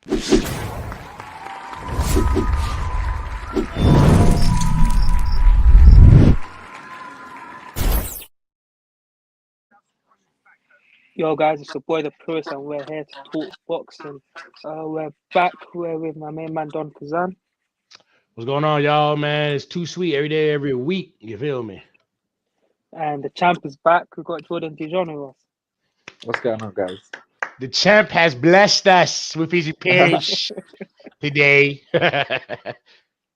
Yo, guys, it's your boy, the Purist, and we're here to talk boxing. We're back. We're with my main man, Don Kazan. What's going on, y'all, man? It's too sweet every day, every week. You feel me? And the champ is back. We've got Jordan Dijon with us. What's going on, guys? The champ has blessed us with his appearance today. All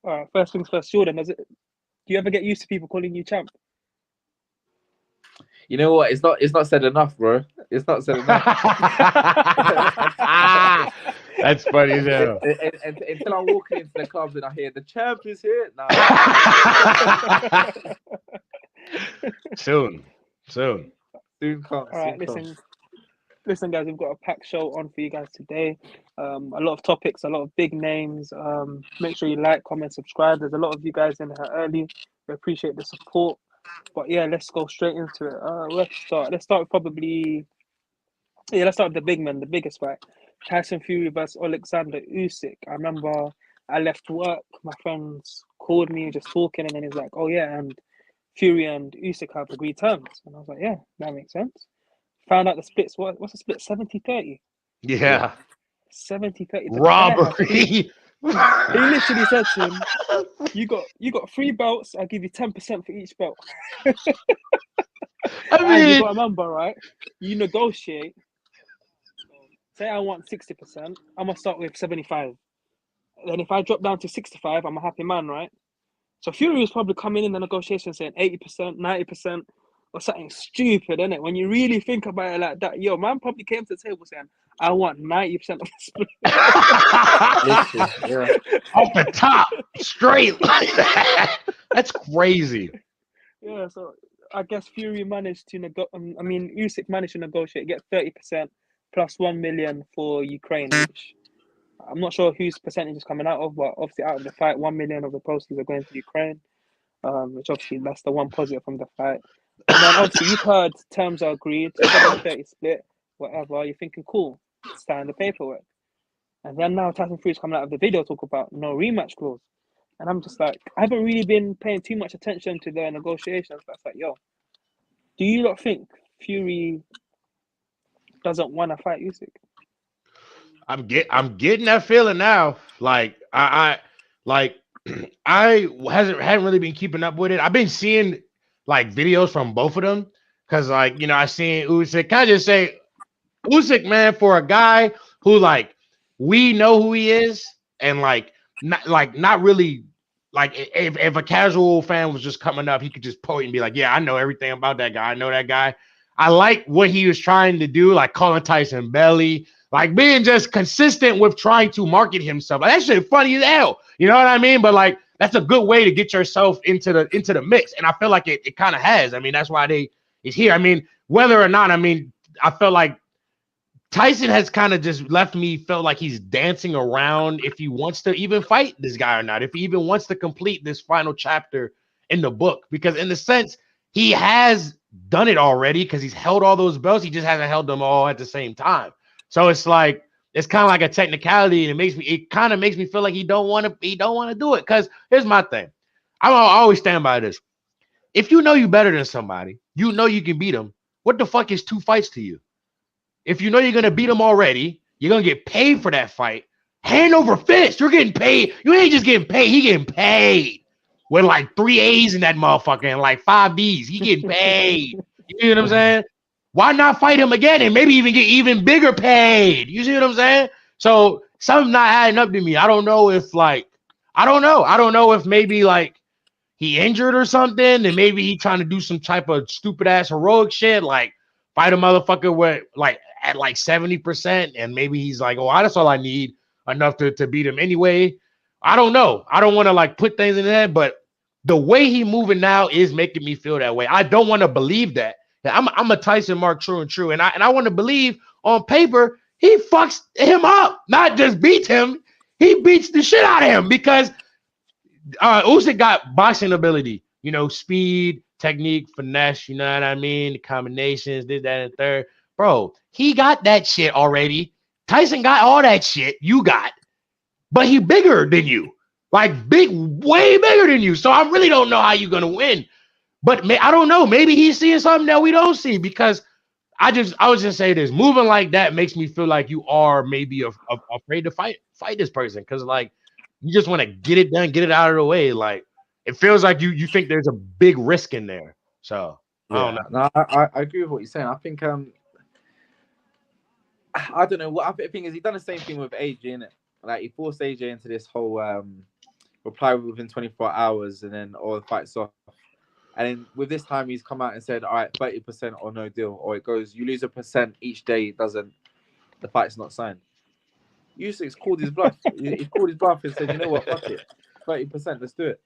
right, first things first, Jordan, do you ever get used to people calling you champ? You know what? It's not said enough, bro. It's not said enough. That's funny as hell. And until I'm walking into the clubs and I hear the champ is here. Nah. Soon. Soon comes. All right, listen, guys, we've got a packed show on for you guys today. A lot of topics, a lot of big names. Make sure you like, comment, subscribe. There's a lot of you guys in here early. We appreciate the support. But yeah, let's go straight into it. Let's start. Let's start with the big man, the biggest fight. Tyson Fury versus Alexander Usyk. I remember I left work. My friends called me just talking, and then he's like, "Oh yeah, and Fury and Usyk have agreed terms." And I was like, "Yeah, that makes sense." Found out the splits. What's the split? 70-30. Yeah. 70-30. Robbery. He literally said to him, "You got 3 belts. I'll give you 10% for each belt." I mean, you got to remember, right? You negotiate. Say I want 60%. I'm gonna start with 75. Then if I drop down to 65, I'm a happy man, right? So Fury was probably coming in the negotiation saying 80%, 90%, or something stupid, isn't it? When you really think about it like that, yo, man probably came to the table saying, "I want 90% of the split." Off the top, straight like that. That's crazy. Yeah, so I guess Fury managed to Usyk managed to negotiate, get 30% plus 1 million for Ukraine, which I'm not sure whose percentage is coming out of, but obviously out of the fight, 1 million of the proceeds are going to Ukraine, which obviously that's the one positive from the fight. And then obviously you've heard terms are agreed, 70-30 split, whatever. You're thinking, cool, sign the paperwork. And then now Tyson Fury's coming out of the video talk about no rematch clause. And I'm just like, I haven't really been paying too much attention to the negotiations. But it's like, yo, do you not think Fury doesn't want to fight Usyk? I'm getting that feeling now. Like I hadn't really been keeping up with it. I've been seeing like videos from both of them because I seen Usyk. Can I just say Usyk, man, for a guy who we know who he is and not really if a casual fan was just coming up, he could just point and be like, yeah, I know everything about that guy. I know that guy. I like what he was trying to do, like calling Tyson belly, like being just consistent with trying to market himself. Like, that shit funny as hell. You know what I mean? But that's a good way to get yourself into the mix. And I feel like it kind of has. I mean, that's why it's here. I mean, whether or not, I felt like Tyson has kind of just felt like he's dancing around if he wants to even fight this guy or not, if he even wants to complete this final chapter in the book. Because in the sense, he has done it already because he's held all those belts. He just hasn't held them all at the same time. So it's kind of like a technicality, and it kind of makes me feel like he don't want to do it. Because here's my thing. I always stand by this. If you know you're better than somebody, you know you can beat them. What the fuck is 2 fights to you? If you know you're going to beat him already, you're going to get paid for that fight. Hand over fist. You're getting paid. You ain't just getting paid. He getting paid. With 3 A's in that motherfucker and 5 B's. He getting paid. You know what I'm saying? Why not fight him again and maybe even get even bigger paid? You see what I'm saying? So something's not adding up to me. I don't know if I don't know if maybe he injured or something and maybe he trying to do some type of stupid ass heroic shit fight a motherfucker with at 70%, and maybe he's like, oh, that's all I need enough to beat him anyway. I don't know. I don't want to put things in there, but the way he moving now is making me feel that way. I don't want to believe that. I'm a Tyson mark true and true, and I want to believe on paper he fucks him up, not just beats him. He beats the shit out of him because Usyk got boxing ability, speed, technique, finesse, you know what I mean? The combinations, this, that, and third. Bro, he got that shit already. Tyson got all that shit you got, but he bigger than you. Like way bigger than you. So I really don't know how you're gonna win. But I don't know. Maybe he's seeing something that we don't see because I was just saying this. Moving like that makes me feel like you are maybe afraid to fight this person because like you just want to get it done, get it out of the way. Like it feels like you think there's a big risk in there. So I don't know. No, I agree with what you're saying. I think I don't know what I think is he done the same thing with AJ, innit? Like he forced AJ into this whole reply within 24 hours and then all the fights off. And then with this time he's come out and said, all right, 30% or no deal. Or it goes, you lose 1% each day, the fight's not signed. Usyk's called his bluff. He's called his bluff and said, you know what, fuck it. 30%, let's do it.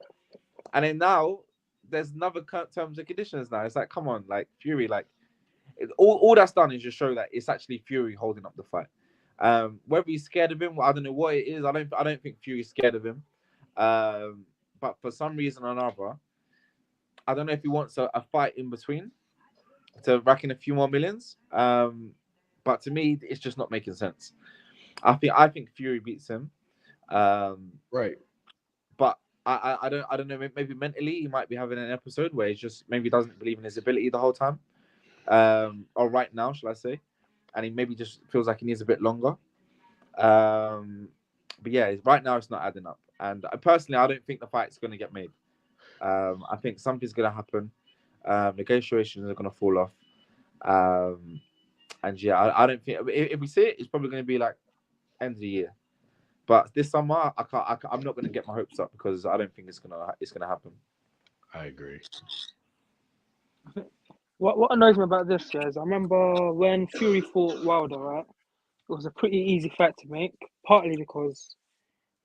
And then now there's another terms and conditions now. It's like, come on, like Fury, like all that's done is just show that it's actually Fury holding up the fight. Whether he's scared of him, I don't know what it is. I don't think Fury's scared of him. But for some reason or another, I don't know if he wants a fight in between to rack in a few more millions. But to me, it's just not making sense. I think Fury beats him. Right. But I don't know. Maybe mentally he might be having an episode where he's just maybe doesn't believe in his ability the whole time. Or right now, shall I say? And he maybe just feels like he needs a bit longer. But yeah, right now it's not adding up. And personally, I don't think the fight's going to get made. I think something's going to happen. Negotiations are going to fall off. And yeah, I don't think if we see it, it's probably going to be like end of the year. But this summer, I'm not going to get my hopes up because I don't think it's gonna happen. I agree. What annoys me about this is I remember when Fury fought Wilder, right? It was a pretty easy fight to make, partly because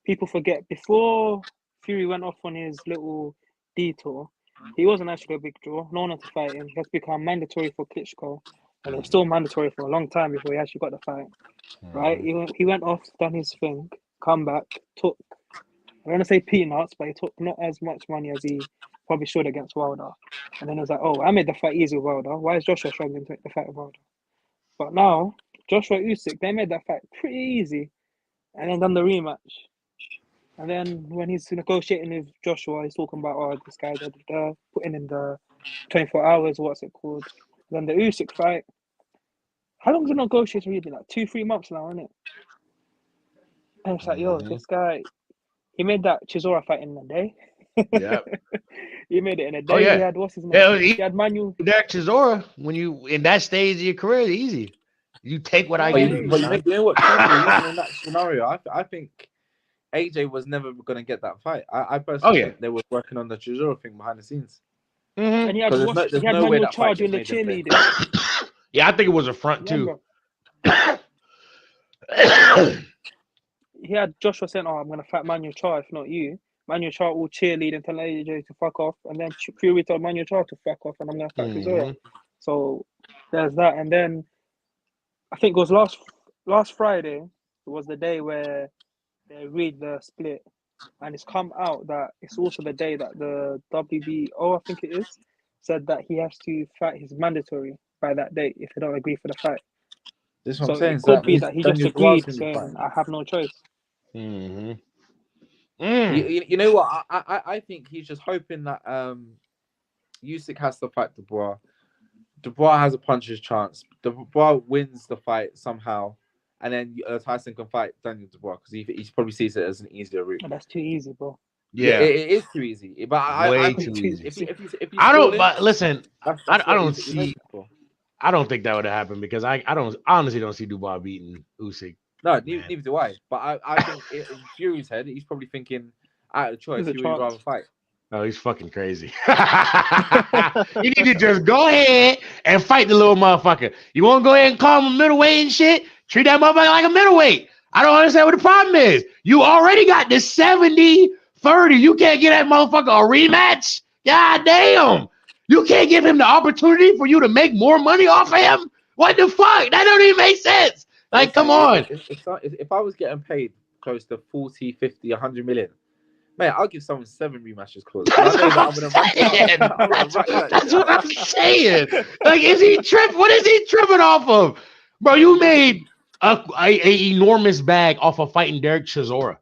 people forget before Fury went off on his little detour, he wasn't actually a big draw. No one had to fight him. He has become mandatory for Klitschko, and it was still mandatory for a long time before he actually got the fight. Right? He went off, done his thing, come back, took, I don't want to say peanuts, but he took not as much money as he probably should against Wilder. And then it was like, oh, I made the fight easy with Wilder. Why is Joshua struggling to make the fight with Wilder? But now, Joshua Usyk, they made that fight pretty easy and then done the rematch. And then when he's negotiating with Joshua, he's talking about, oh, this guy, putting in the 24 hours, what's it called? Then the Usyk fight. How long has the negotiation really been? Like 2-3 months now, isn't it? And it's like, yo, this guy, he made that Chisora fight in a day. Yeah. He made it in a day. Oh, yeah. He had, what's his name? Yeah, he had Manuel. That Chisora, when you in that stage of your career, it's easy. You take what I give you. But you know what? Truthfully, in that scenario, I think AJ was never going to get that fight. I personally think they were working on the Chisora thing behind the scenes. And he had, he had Manuel Charge in the cheerleader. Yeah, I think it was a front too. He had Joshua saying, oh, I'm going to fight Manuel Charge, if not you. Manuel Charge will cheerlead and tell AJ to fuck off. And then Fury told Manuel Charge to fuck off and I'm going to fight Chisora. So there's that. And then I think it was last Friday, it was the day where they read the split. And it's come out that it's also the day that the WBO, I think it is, said that he has to fight his mandatory by that date if they don't agree for the fight. This is what I'm saying. It could be that he just agreed, saying, I have no choice. You know what? I think he's just hoping that Usyk has to fight Dubois. Dubois has a puncher's chance. Dubois wins the fight somehow. And then Tyson can fight Daniel Dubois because he probably sees it as an easier route. Oh, that's too easy, bro. Yeah, it is too easy. But way I too easy. If I don't. in, but listen, I don't he's see. I don't think that would happen because I honestly don't see Dubois beating Usyk. No, neither do I. But I think in Fury's head, he's probably thinking, out of choice, Fury would rather fight. Oh, he's fucking crazy. You need to just go ahead and fight the little motherfucker. You want to go ahead and call him a middleweight and shit? Treat that motherfucker like a middleweight. I don't understand what the problem is. You already got the 70-30. You can't get that motherfucker a rematch? God damn. You can't give him the opportunity for you to make more money off of him? What the fuck? That don't even make sense. Like, come on. If I was getting paid close to 40, 50, 100 million, man, I'll give someone 7 rematches clause. That's what I'm saying. Like, is he tripping? What is he tripping off of? Bro, you made a enormous bag off of fighting Derek Chisora,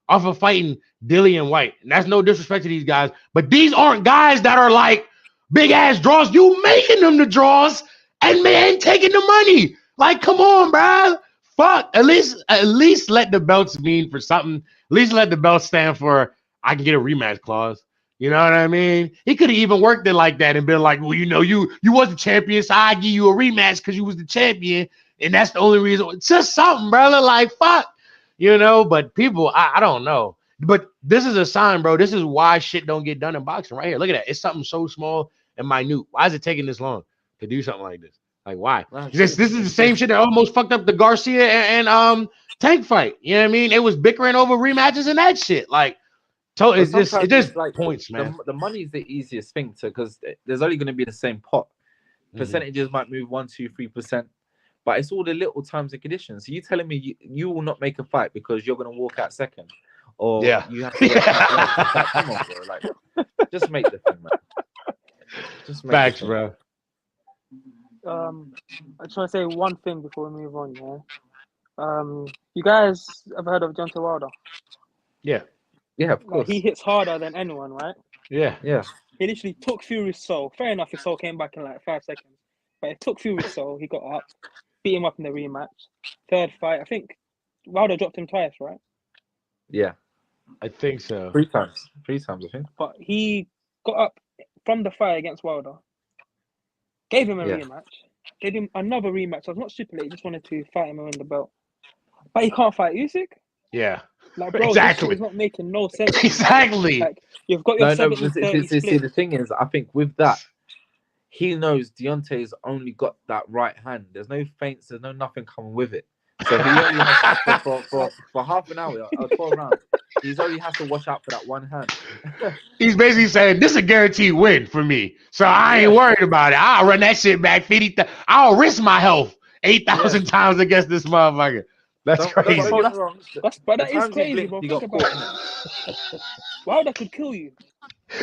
off of fighting Dillian White. And that's no disrespect to these guys, but these aren't guys that are like big ass draws. You making them the draws and man taking the money. Like, come on, bro. Fuck. At least let the belts mean for something. At least let the belts stand for I can get a rematch clause. You know what I mean? He could have even worked it like that and been like, well, you know, you was the champion, so I give you a rematch because you was the champion, and that's the only reason. It's just something, brother. Like, fuck, you know. But people, I don't know. But this is a sign, bro. This is why shit don't get done in boxing right here. Look at that. It's something so small and minute. Why is it taking this long to do something like this? Like, why? This is the same shit that almost fucked up the Garcia and Tank fight. You know what I mean? It was bickering over rematches and that shit. Like, so it just like points, man. The money is the easiest thing to, because there's only going to be the same pot. Percentages might move 1, 2, 3%, but it's all the little terms and conditions. So you telling me you will not make a fight because you're going to walk out second, or you have to like, come on, bro. Like, just make the thing, man. Just make Facts, bro. I just want to say one thing before we move on. You guys ever heard of Deontay Wilder? Yeah. Yeah, of course. Like, he hits harder than anyone, right? Yeah. He literally took Fury's soul. Fair enough, his soul came back in like 5 seconds. But it took Fury's soul. He got up, beat him up in the rematch. Third fight, I think Wilder dropped him twice, right? Yeah. I think so. 3 times. 3 times, I think. But he got up from the fight against Wilder. Gave him a rematch. Gave him another rematch. I was not stipulated. He just wanted to fight him and win the belt. But he can't fight Usyk. Yeah. Like, bro, exactly. This is not making no sense. Exactly. Like, you've got your 70-30 split. See, the thing is, I think with that, he knows Deontay's only got that right hand. There's no feints. There's no nothing coming with it. So he only has to, for half an hour or 12 rounds, he only has to watch out for that one hand. He's basically saying this is a guaranteed win for me, so I ain't worried about it. I'll run that shit back 50. I'll risk my health 8,000 times against this motherfucker. That's crazy. That is crazy, bro. Think about it. Wilder could kill you.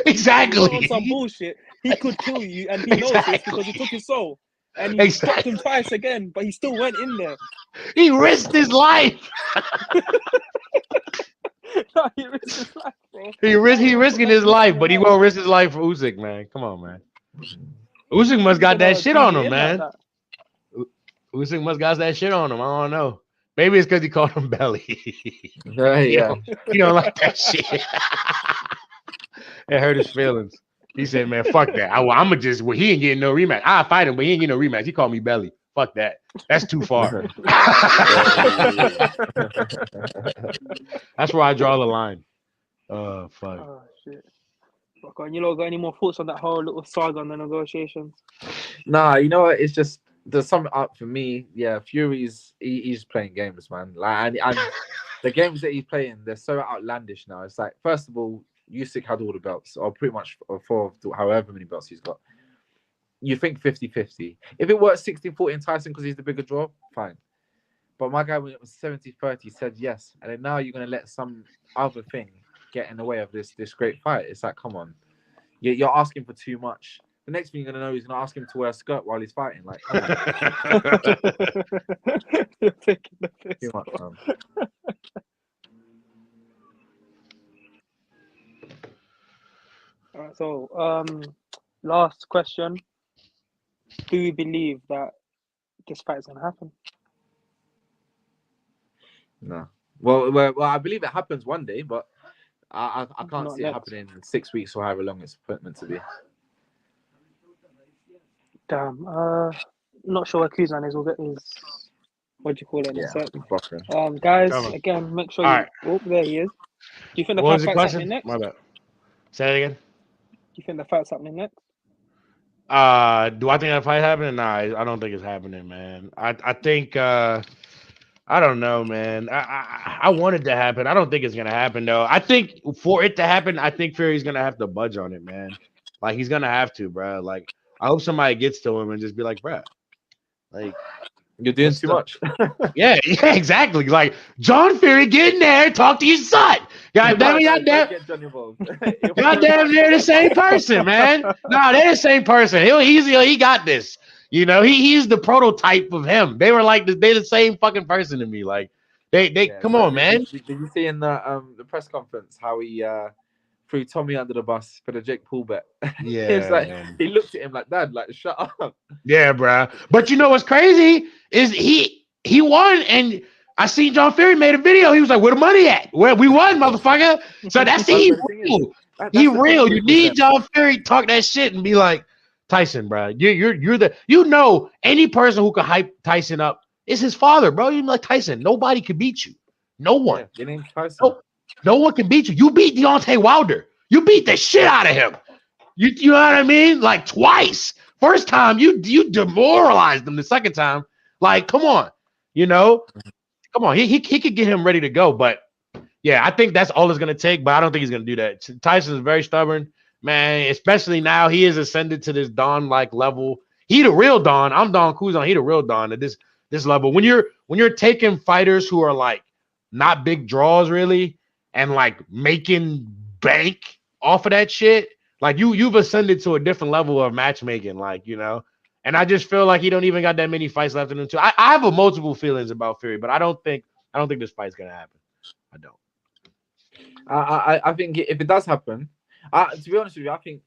Exactly. On some bullshit, he could kill you, and he knows this because he took his soul. And he stopped him twice again, but he still went in there. He risked his life. No, he risked his life, bro. He risking his life, but he won't risk his life for Usyk, man. Come on, man. Usyk must got that shit on him, man. Usyk must got that shit on him. I don't know. Maybe it's because he called him Belly. Yeah. He don't like that shit. It hurt his feelings. He said, man, fuck that. I'ma just, well, he ain't getting no rematch. I'll fight him, but he ain't getting no rematch. He called me Belly. Fuck that. That's too far. That's where I draw the line. Oh, fuck. Oh, shit. Fuck on. You lot got any more thoughts on that whole little saga on the negotiations? Nah, you know what? It's just, there's something up for me. Yeah, Fury's, he's playing games, man. Like, and the games that he's playing, they're so outlandish now. It's like, first of all, Usyk had all the belts, or pretty much 4 of however many belts he's got. You think 50-50. If it works 60-40 in Tyson because he's the bigger draw, fine. But my guy, when it was 70-30, said yes. And then now you're going to let some other thing get in the way of this great fight. It's like, come on. You're asking for too much. The next thing you're going to know is going to ask him to wear a skirt while he's fighting. Like, come on. You're taking the piss. Too much, man. All right, so last question. Do you believe that this fight is going to happen? No. Well, I believe it happens one day, but I can't see it happening in 6 weeks or however long it's meant to be. Damn. Not sure where Kuzan is. We'll get his, what do you call it? Yeah, guys, again, make sure you... Oh, there he is. Do you think the fight's happening next? My bad. Say that again. Do you think the fight's happening next? Do I think that fight happening? Nah, I don't think it's happening, man. I think I don't know, man. I want it to happen. I don't think it's gonna happen though. I think for it to happen, I think Fury's gonna have to budge on it, man. Like he's gonna have to, bro. Like I hope somebody gets to him and just be like, bro, like you're doing too much. yeah, exactly. Like John Fury, get in there, talk to your son. God damn, y'all damn, they're the same person, man. No, they're the same person. He got this. You know, he's the prototype of him. They were like they the same fucking person to me. Like they come on, man. Did you see in the press conference how he threw Tommy under the bus for the Jake Paul bet? It's like Yeah. he looked at him like, Dad, like shut up. Yeah, bro. But you know what's crazy is he won, and I seen John Fury made a video. He was like, "Where the money at? Where we won, motherfucker." So that's he real. He real. You need John Fury talk that shit and be like, Tyson, bro. You're the any person who could hype Tyson up is his father, bro. You're like Tyson. Nobody can beat you. No one. Yeah, your name's Tyson. No one can beat you. You beat Deontay Wilder. You beat the shit out of him. You know what I mean? Like twice. First time you demoralized him. The second time, like, come on, come on. He could get him ready to go. But yeah, I think that's all it's gonna take. But I don't think he's gonna do that. Tyson is very stubborn, man. Especially now he has ascended to this Don like level. He the real Don. I'm Don Kuzan. He the real Don at this level. When you're taking fighters who are like not big draws really and like making bank off of that shit. Like you've ascended to a different level of matchmaking, like, and I just feel like he don't even got that many fights left in him too. I have a multiple feelings about Fury, but I don't think this fight's gonna happen. I don't. I think if it does happen, to be honest with you, I think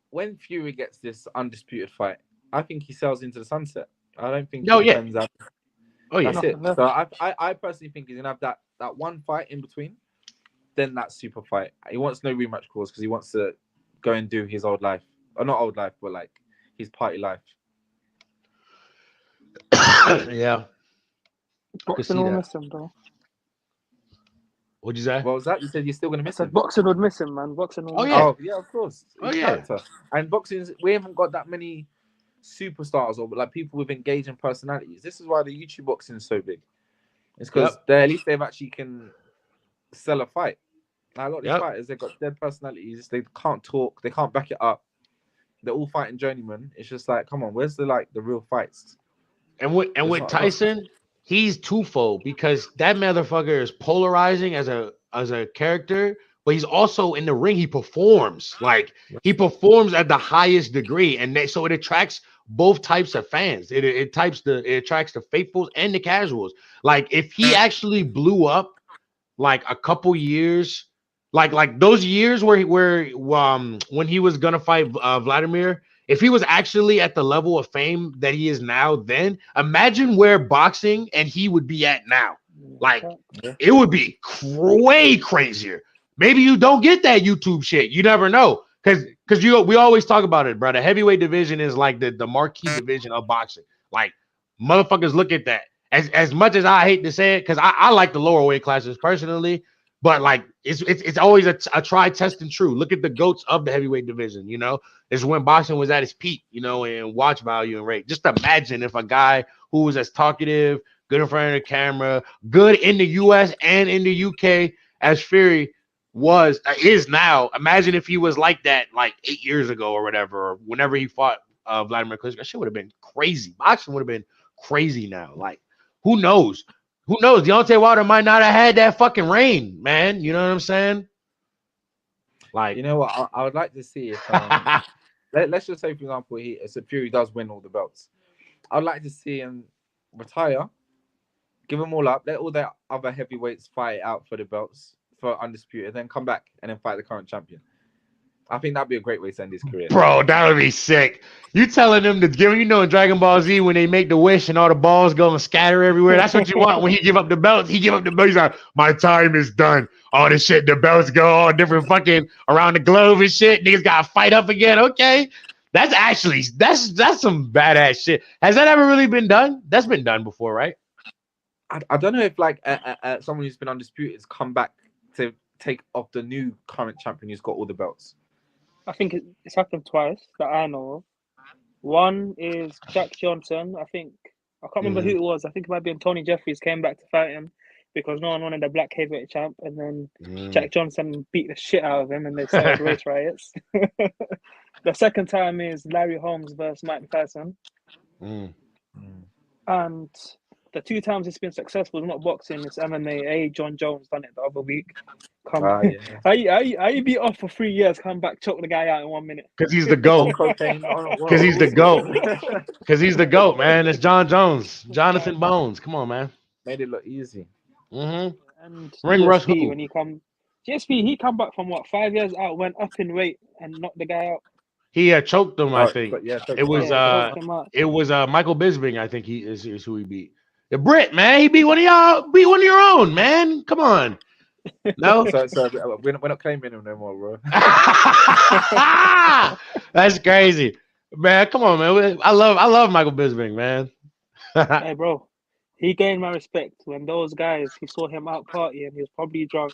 when Fury gets this undisputed fight, I think he sails into the sunset. I don't think he depends out. Oh yeah, that's it. So I personally think he's gonna have that one fight in between, then that super fight. He wants no rematch clause because he wants to go and do his old life, or not old life, but like his party life. Yeah. Boxing will miss him, though. What'd you say? What was that? You said you're still gonna miss him. Boxing would miss him, man. Boxing. Will yeah. Oh yeah, of course. Oh yeah. And boxing, we haven't got that many superstars or like people with engaging personalities. This is why the YouTube boxing is so big. It's because at least they've actually can sell a fight. Now, a lot of these fighters, they've got dead personalities. They can't talk. They can't back it up. They're all fighting journeyman. It's just like, come on, where's the real fights? And with Tyson, he's twofold because that motherfucker is polarizing as a character, but he's also in the ring. He performs he performs at the highest degree, and so it attracts both types of fans. It attracts the faithfuls and the casuals. Like if he actually blew up, like a couple years. Like those years where when he was gonna fight Vladimir, if he was actually at the level of fame that he is now, then imagine where boxing and he would be at now. Like it would be way crazier. Maybe you don't get that YouTube shit. You never know, because we always talk about it, bro. The heavyweight division is like the marquee division of boxing. Like motherfuckers look at that. As much as I hate to say it, because I like the lower weight classes personally. But like it's always a try, test, and true. Look at the goats of the heavyweight division. It's when boxing was at its peak. And watch value and rate. Just imagine if a guy who was as talkative, good in front of the camera, good in the U.S. and in the U.K. as Fury is now. Imagine if he was like that like 8 years ago or whatever, or whenever he fought Vladimir Klitschko. That shit would have been crazy. Boxing would have been crazy now. Like who knows? Who knows? Deontay Wilder might not have had that fucking reign, man. You know what I'm saying? Like, you know what? I would like to see if let's just say, for example, Fury does win all the belts. I'd like to see him retire, give them all up, let all their other heavyweights fight out for the belts for undisputed, then come back and then fight the current champion. I think that'd be a great way to end his career. Bro, that would be sick. You telling them to give, in Dragon Ball Z when they make the wish and all the balls go and scatter everywhere. That's what you want when he give up the belts. He give up the belts. He's like, my time is done. All this shit, the belts go all different fucking around the globe and shit. Niggas gotta fight up again. Okay. That's some badass shit. Has that ever really been done? That's been done before, right? I don't know if someone who's been undisputed has come back to take off the new current champion who's got all the belts. I think it's happened twice that I know of. One is Jack Johnson. I can't remember who it was. I think it might be Tony Jeffries came back to fight him because no one wanted the black heavyweight champ, and then Jack Johnson beat the shit out of him, and they started race riots. The second time is Larry Holmes versus Mike Tyson, and the 2 times it's been successful is not boxing, it's MMA. John Jones done it the other week. Come, Yeah. how you be off for 3 years, come back, choke the guy out in 1 minute? Because he's the On GOAT. cocaine. Because he's the GOAT. Because he's the GOAT, man. It's John Jones. Jonathan Bones. Come on, man. Made it look easy. Mm-hmm. And Ring Rush GSP, who? when GSP, he come back from what, 5 years out, went up in weight and knocked the guy out. He choked him, I think. But yeah, It was choked him out. it was Michael Bisping, I think he is who he beat. The Brit, man. He beat one of y'all, beat one of your own, man. Come on. No? So we're not claiming him no more, bro. That's crazy. Man, come on, man. I love Michael Bisping, man. Hey, bro. He gained my respect when those guys, he saw him out partying, he was probably drunk,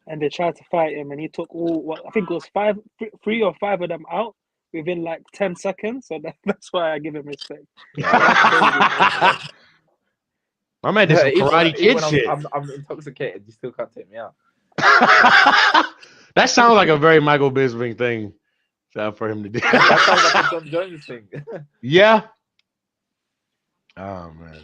and they tried to fight him, and he took I think it was 3 or 5 of them out within like 10 seconds. So that's why I give him respect. My man did some Karate Kid shit. I'm intoxicated. You still can't take me out. That sounds like a very Michael Bisping thing for him to do. That sounds like a John Jones thing. Yeah. Oh man.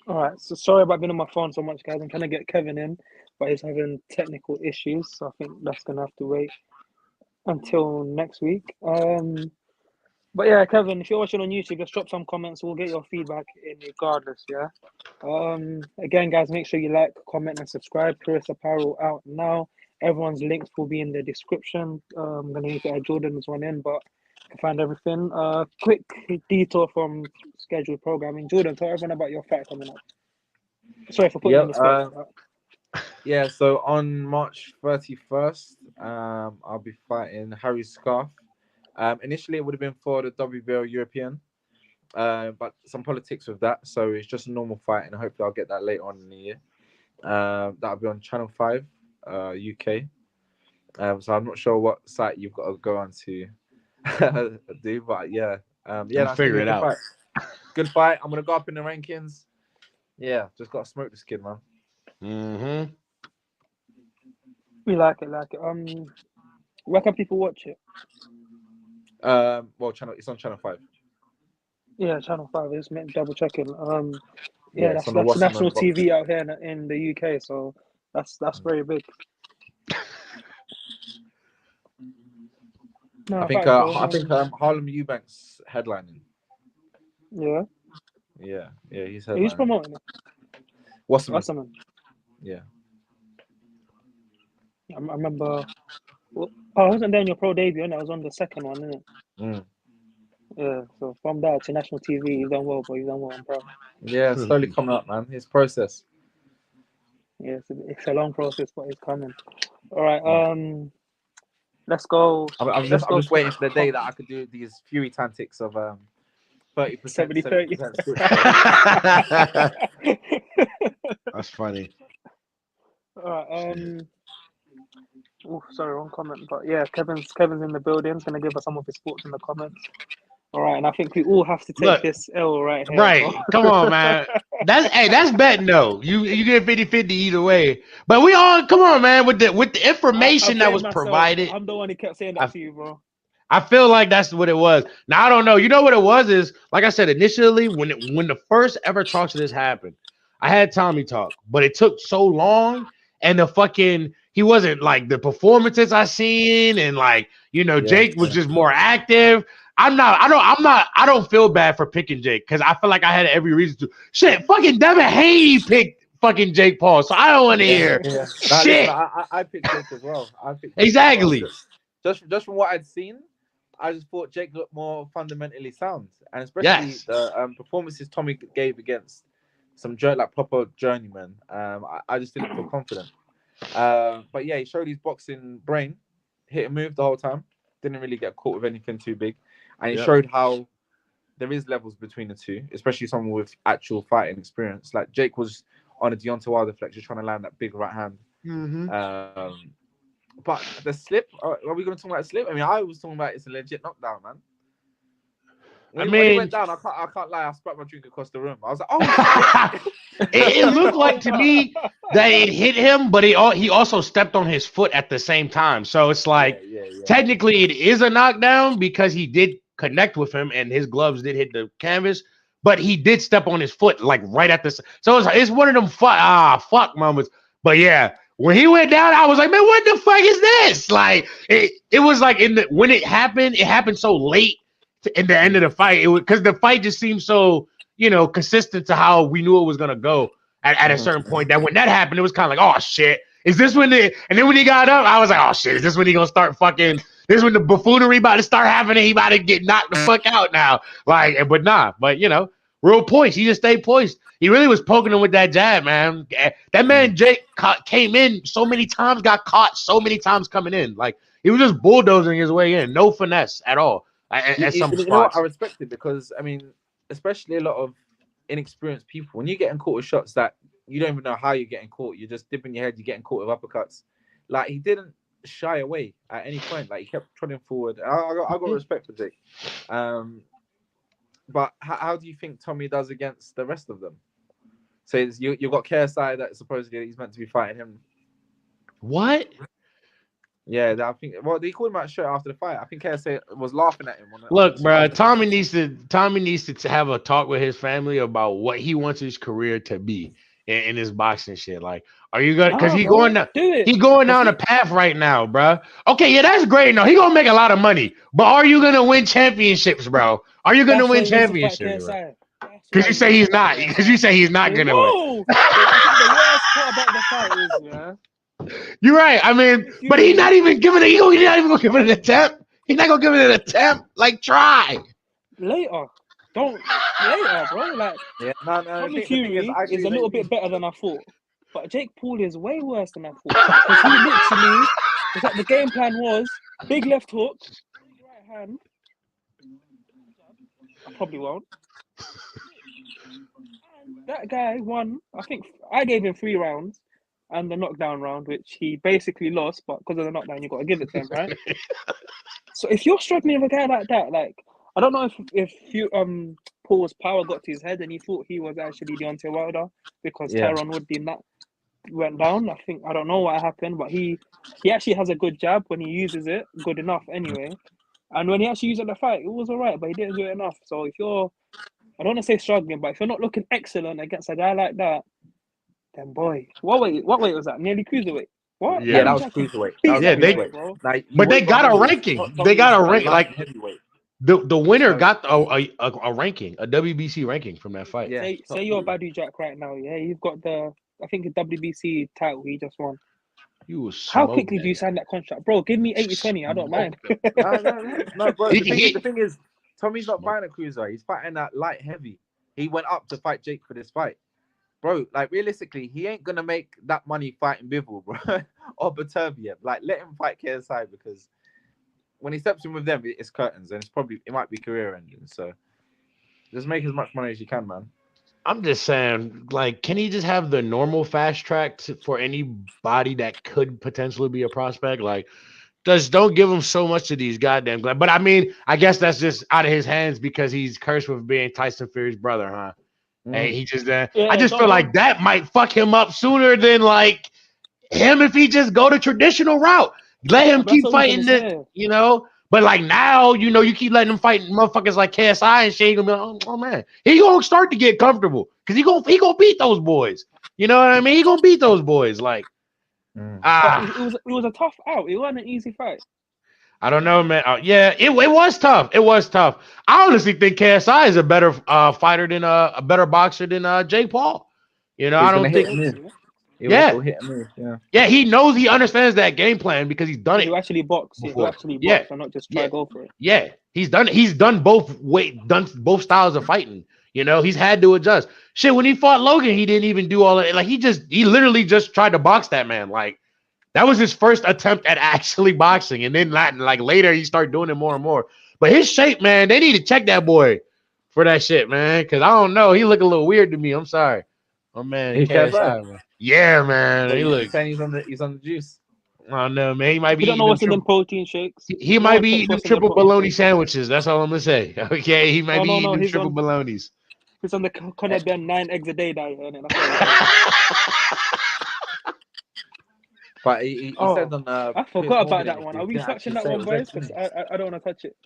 All right, so sorry about being on my phone so much, guys. I'm trying to get Kevin in, but he's having technical issues, so I think that's gonna have to wait until next week. But yeah, Kevin, if you're watching on YouTube, just drop some comments. We'll get your feedback in regardless. Yeah. Again, guys, make sure you like, comment, and subscribe. Purist Apparel out now. Everyone's links will be in the description. I'm gonna need to add Jordan's one in, but you can find everything. Quick detour from scheduled programming. Jordan, tell everyone about your fight coming up. Sorry for putting you on the spot. Yeah, so on March 31st, I'll be fighting Harry Scarf. Initially, it would have been for the WBO European, but some politics with that, so it's just a normal fight, and hopefully I'll get that later on in the year. That'll be on Channel 5, UK. So I'm not sure what site you've got to go on to do, but yeah, figure it out. Fight. Good fight. I'm gonna go up in the rankings. Yeah, just gotta smoke this kid, man. Mm-hmm. We like it. Where can people watch it? Well, it's on Channel 5. Yeah, Channel 5. Just double checking. It's that's on the national box. TV out here in the UK, so that's very big. No, I think Harlem Eubanks headlining. Yeah. Yeah, he's headlining. Who's promoting it? Wasserman. Yeah. I remember. Well, I wasn't there in your pro debut, and I was on the second one, isn't it? Mm. Yeah. So from that to national TV, he's done well, but he's done well. I'm proud. Yeah, slowly coming up, man. His process. Yeah, it's a long process, but it's coming. All right. Let's go. I'm just waiting for the day that I could do these Fury tactics of 30%, 70-30. That's funny. All right. Oh, sorry, wrong comment. But yeah, Kevin's in the building. He's gonna give us some of his thoughts in the comments. All right, and I think we all have to take this L right here. Right. Come on, man. That's betting though. You get 50-50 either way. But we all come on, man, with the information that was provided. I'm the one who kept saying that to you, bro. I feel like that's what it was. Now I don't know. You know what it was is, like I said, initially when the first ever talks of this happened, I had Tommy talk, but it took so long, and he wasn't like the performances I seen, and like, Jake was just more active. I don't feel bad for picking Jake because I feel like I had every reason to. Shit, fucking Devin Haney picked fucking Jake Paul, so I don't want to hear shit. I picked Jake as well. Exactly. Just from what I'd seen, I just thought Jake looked more fundamentally sound, and especially the performances Tommy gave against some proper journeymen. I just didn't feel confident. But yeah, he showed his boxing brain, hit and move the whole time. Didn't really get caught with anything too big. And he showed how there is levels between the two, especially someone with actual fighting experience. Like Jake was on a Deontay Wilder flex, just trying to land that big right hand. Mm-hmm. But the slip, are we going to talk about slip? I mean, I was talking about it's a legit knockdown, man. When he went down, I can't lie, I spat my drink across the room. I was like, oh. It looked like to me that it hit him, but he also stepped on his foot at the same time. So it's like, technically it is a knockdown because he did connect with him and his gloves did hit the canvas. but he did step on his foot like right at this. So it's one of them fuck moments. But yeah, when he went down, I was like, man, what the fuck is this? Like it was like when it happened so late in the end of the fight. It was because the fight just seemed so consistent to how we knew it was gonna go at a certain point. That when that happened, it was kind of like, oh shit, is this when and then when he got up, I was like, oh shit, is this when he gonna start fucking? This is when the buffoonery about to start happening. He about to get knocked the fuck out now. But real points. He just stayed poised. He really was poking him with that jab, man. That man Jake came in so many times, got caught so many times coming in. Like he was just bulldozing his way in, no finesse at all. At some spots. You know what? I respect it because I mean, especially a lot of inexperienced people, when you're getting caught with shots that you don't even know how you're getting caught, you're just dipping your head, you're getting caught with uppercuts. Like he didn't shy away at any point. Like he kept trotting forward. I got respect for Jake. But how do you think Tommy does against the rest of them? So you've got KSI that supposedly he's meant to be fighting him. What? Yeah, I think. Well, they called him out straight after the fight. I think KSI was laughing at him. Look, bro, Tommy needs to have a talk with his family about what he wants his career to be in his boxing shit. Like, are you gonna? Because he's going down a path right now, bro. Okay, yeah, that's great. No, he gonna make a lot of money, but are you gonna win championships, bro? Are you gonna win championships? Because you say he's not. Because you say he's not gonna win. The worst part about the fight is, yeah. You're right. I mean, but he's not even giving it. He's not even gonna give it an attempt. He's not gonna give it an attempt. Like, try later. Don't later, bro. Like, yeah, Tommy Fury is a little bit better than I thought, but Jake Paul is way worse than I thought. Because he literally, it's like the game plan was big left hook, big right hand. I probably won't. And that guy won. I think I gave him 3 rounds. And the knockdown round, which he basically lost, but because of the knockdown, you got to give it to him, right? So if you're struggling with a guy like that, like I don't know if Paul's power got to his head and he thought he was actually Deontay Wilder because Tyron Woodley went down. I don't know what happened, but he actually has a good jab when he uses it, good enough anyway. And when he actually used it in the fight, it was alright, but he didn't do it enough. So if you're, I don't want to say struggling, but if you're not looking excellent against a guy like that. Then boy, what weight was that? Nearly cruiserweight. What? Yeah, that was cruiserweight. But they got a ranking. They got a rank. Like heavyweight. The winner got a ranking, a WBC ranking from that fight. Yeah. Say you're Badu Jack right now. Yeah, you've got the the WBC title he just won. How quickly do you sign that contract, bro? Give me 80-20. I don't mind. No, bro. The thing is, Tommy's not fighting a cruiser. He's fighting that light heavy. He went up to fight Jake for this fight. Bro, like realistically, he ain't gonna make that money fighting Bivol, bro, or Beterbiev. Like, let him fight KSI because when he steps in with them, it's curtains, and it might be career ending. So, just make as much money as you can, man. I'm just saying, like, can he just have the normal fast track for anybody that could potentially be a prospect? Like, just don't give him so much of these goddamn. But I mean, I guess that's just out of his hands because he's cursed with being Tyson Fury's brother, huh? And he just, I just feel like that might fuck him up sooner than like him if he just go the traditional route. Let him keep fighting But like now, you keep letting him fight motherfuckers like KSI and shit. He gonna be like, oh man, he gonna start to get comfortable because he gonna beat those boys. You know what I mean? He gonna beat those boys. Like, it was a tough out. It wasn't an easy fight. I don't know, man. Yeah, it was tough. It was tough. I honestly think KSI is a better fighter than a better boxer than Jake Paul. I don't think. Yeah, he knows, he understands that game plan because he's done it. He actually box. He actually box and not just try to go for it. Yeah, he's done both styles of fighting. He's had to adjust. Shit, when he fought Logan, he didn't even do all that. Like he literally just tried to box that man. Like. That was his first attempt at actually boxing, and then like later he started doing it more and more. But his shape, man, they need to check that boy for that shit, man. Because I don't know, he look a little weird to me. I'm sorry, oh man. Yeah, man. He looks. He's on the juice. I don't know, man. He might be. You don't know what's in them protein shakes. He might be eating triple bologna sandwiches. That's all I'm gonna say. Okay, he might be eating triple bolognas. He's on the Conor Ben 9 eggs a day diet. But he said on I forgot about that one. Are we touching that one, boys? Because I don't want to touch it.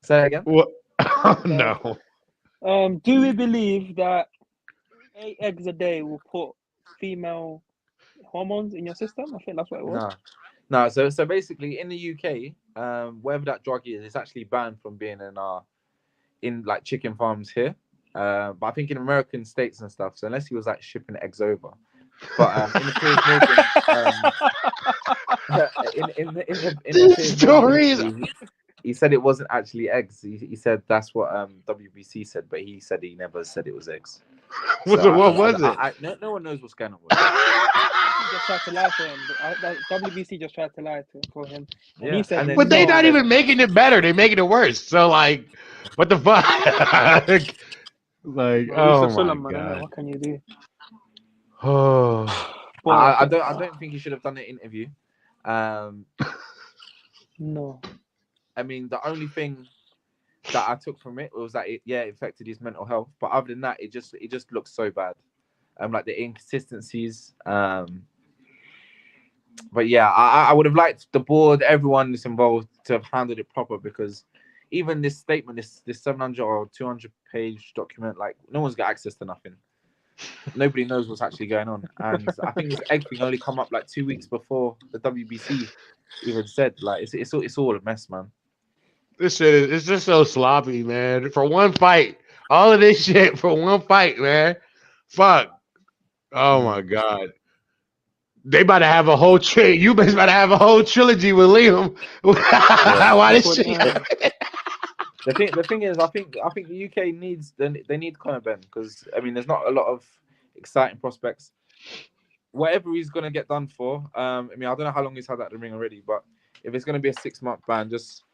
Say that again? What? No. Do we believe that 8 eggs a day will put female hormones in your system? I think that's what it was. No. So basically, in the UK, wherever that drug is, it's actually banned from being in like chicken farms here. But I think in American states and stuff. So unless he was like shipping eggs over, but in the Piers Morgan, in the Piers Morgan interview, he said it wasn't actually eggs. He said that's what WBC said, but he said he never said it was eggs. So what was it? No one knows what's going on with it. Just tried to lie to him. WBC just tried to lie for him. And Yeah. he said, And But then they not even making it better. They're making it worse. So like, what the fuck? Like, oh my Solomon, god. what can you do? Oh, Boy, I don't think he should have done the interview. No. I mean, the only thing that I took from it was that it affected his mental health. But other than that, it just looks so bad. Like the inconsistencies. But yeah, I would have liked the board, everyone that's involved, to have handled it proper, because even this statement, this 700 or 200-page document, like no one's got access to nothing. Nobody knows what's actually going on. And I think this egg thing only come up like 2 weeks before the WBC even said. Like it's all a mess, man. this shit is just so sloppy, man. For one fight, all of this shit for one fight, man. Fuck. Oh my god. They about to have a whole you about to have a whole trilogy with Liam. Why this shit? The thing is, I think the UK needs they need Conor Benn, because I mean there's not a lot of exciting prospects. Whatever he's gonna get done for, I mean I don't know how long he's had that in the ring already, but if it's gonna be a 6-month ban, just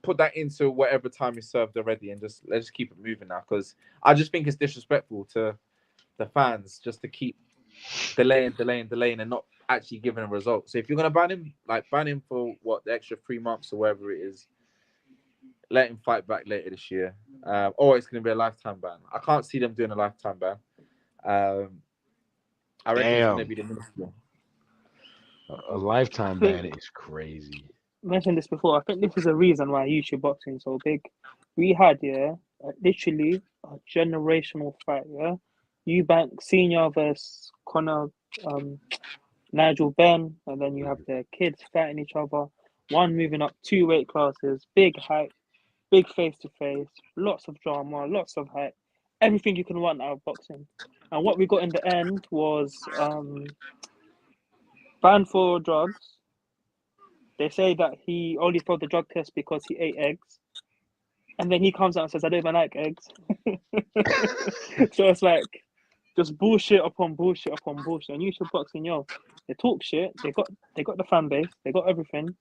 put that into whatever time is served already, and let's just keep it moving now, because I just think it's disrespectful to the fans just to keep delaying and not actually giving a result. So if you're gonna ban him for what, the extra 3 months or whatever it is, let him fight back later this year, or it's gonna be a lifetime ban. I can't see them doing a lifetime ban. I reckon it's gonna be the minimum. A lifetime ban is crazy. I mentioned this before. I think this is a reason why YouTube boxing is so big. We had literally a generational fight. Yeah, Eubank Senior versus Conor, Nigel Benn, and then you have the kids fighting each other. One moving up 2 weight classes, big hype, big face to face, lots of drama, lots of hype, everything you can want out of boxing. And what we got in the end was banned for drugs. They say that he only failed the drug test because he ate eggs. And then he comes out and says, I don't even like eggs. So it's like just bullshit upon bullshit upon bullshit. And YouTube boxing, they talk shit. They got the fan base. They got everything.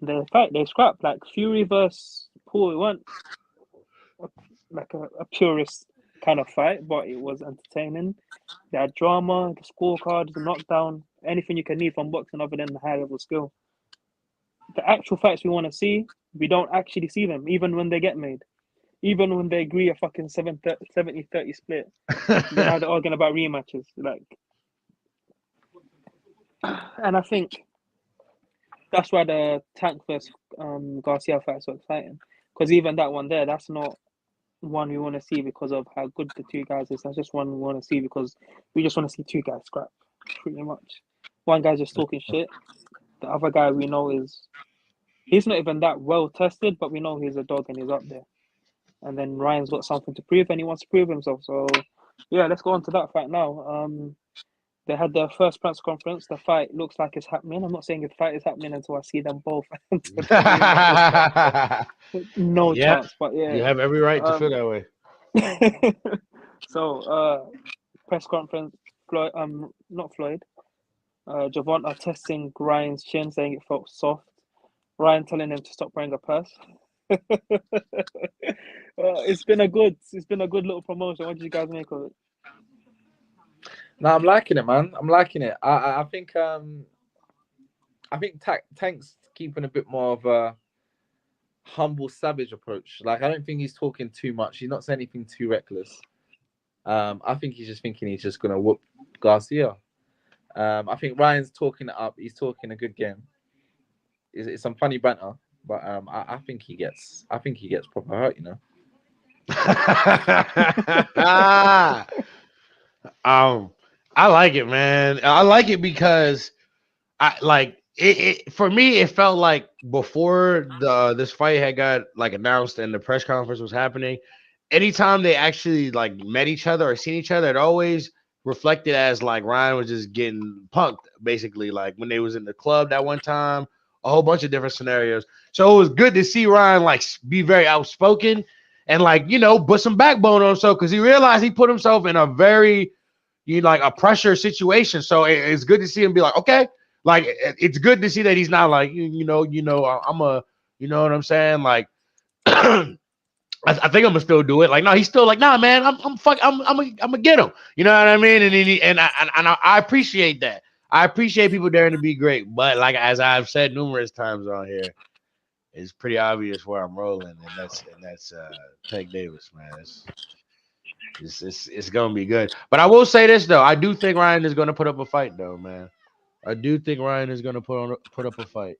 They fight. They scrap. Like Fury versus Paul. It weren't like a purist kind of fight, but it was entertaining. They had drama, the scorecards, the knockdown, anything you can need from boxing other than the high level skill. The actual fights we want to see, we don't actually see them, even when they get made. Even when they agree a fucking 70-30 split. Now they're arguing about rematches. And I think that's why the Tank versus Garcia fight is so exciting. Because even that one there, that's not one we want to see because of how good the two guys is. That's just one we want to see because we just want to see two guys scrap, pretty much. One guy's just talking shit. The other guy we know he's not even that well tested, but we know he's a dog and he's up there. And then Ryan's got something to prove and he wants to prove himself. So yeah, let's go on to that fight now. They had their first press conference. The fight looks like it's happening. I'm not saying the fight is happening until I see them both. No chance, but yeah. You have every right to feel that way. So press conference, Floyd, not Floyd. Javon testing Ryan's chin, saying it felt soft. Ryan telling him to stop wearing a purse. It's been a good little promotion. What did you guys make of it? No, I'm liking it, man. I'm liking it. I think Tank's keeping a bit more of a humble, savage approach. Like, I don't think he's talking too much. He's not saying anything too reckless. I think he's just thinking he's just gonna whoop Garcia. I think Ryan's talking it up. He's talking a good game. It's some funny banter, but I think he gets proper hurt, you know. I like it, man. I like it because I like it for me. It felt like before this fight had got like announced and the press conference was happening. Anytime they actually like met each other or seen each other, it always reflected as like Ryan was just getting punked, basically. Like when they was in the club that one time, a whole bunch of different scenarios. So it was good to see Ryan like be very outspoken and like put some backbone on himself because he realized he put himself in a very like a pressure situation. So it's good to see him be like, okay, like it's good to see that he's not like I'm a what I'm saying, like. I think I'm gonna still do it. Like, no, he's still like, nah, man, I'm gonna get him. You know what I mean? And I appreciate that. I appreciate people daring to be great, but like as I've said numerous times on here, it's pretty obvious where I'm rolling, and that's Tank Davis, man. It's gonna be good. But I will say this though, I do think Ryan is gonna put up a fight, though, man. I do think Ryan is gonna put up a fight.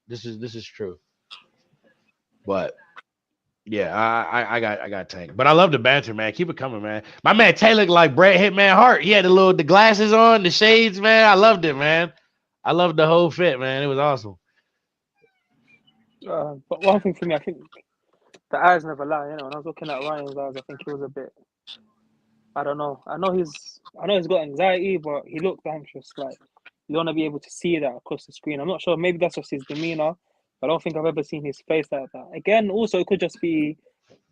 This is true, but. Yeah, I got Tank, but I love the banter, man. Keep it coming, man. My man Tay looked like Bret Hitman Hart. He had the glasses on, the shades, man. I loved it, man. I loved the whole fit, man. It was awesome. But one thing for me, I think the eyes never lie. When I was looking at Ryan's eyes, I think he was a bit. I don't know. I know he's got anxiety, but he looked anxious. Like you want to be able to see that across the screen. I'm not sure. Maybe that's just his demeanor. I don't think I've ever seen his face like that. Again, also it could just be.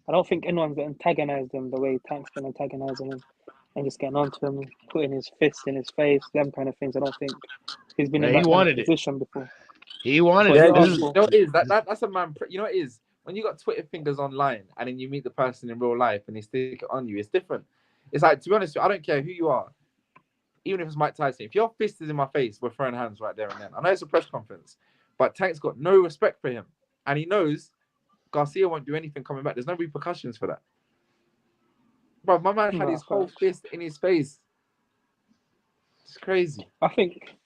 I don't think anyone's antagonized him the way Tank's been antagonizing him and just getting onto him, putting his fist in his face, them kind of things. I don't think he's been Man, in he that kind of wanted it. position before. He wanted But Yeah, it. he This you is asked for. know what it is? That's a man. You know what it is? When you got Twitter fingers online and then you meet the person in real life and they stick it on you, it's different. It's like, to be honest, I don't care who you are, even if it's Mike Tyson. If your fist is in my face, we're throwing hands right there and then. I know it's a press conference, but Tank's got no respect for him, and he knows Garcia won't do anything coming back. There's no repercussions for that. Bro, my man had his whole fist in his face. It's crazy. I think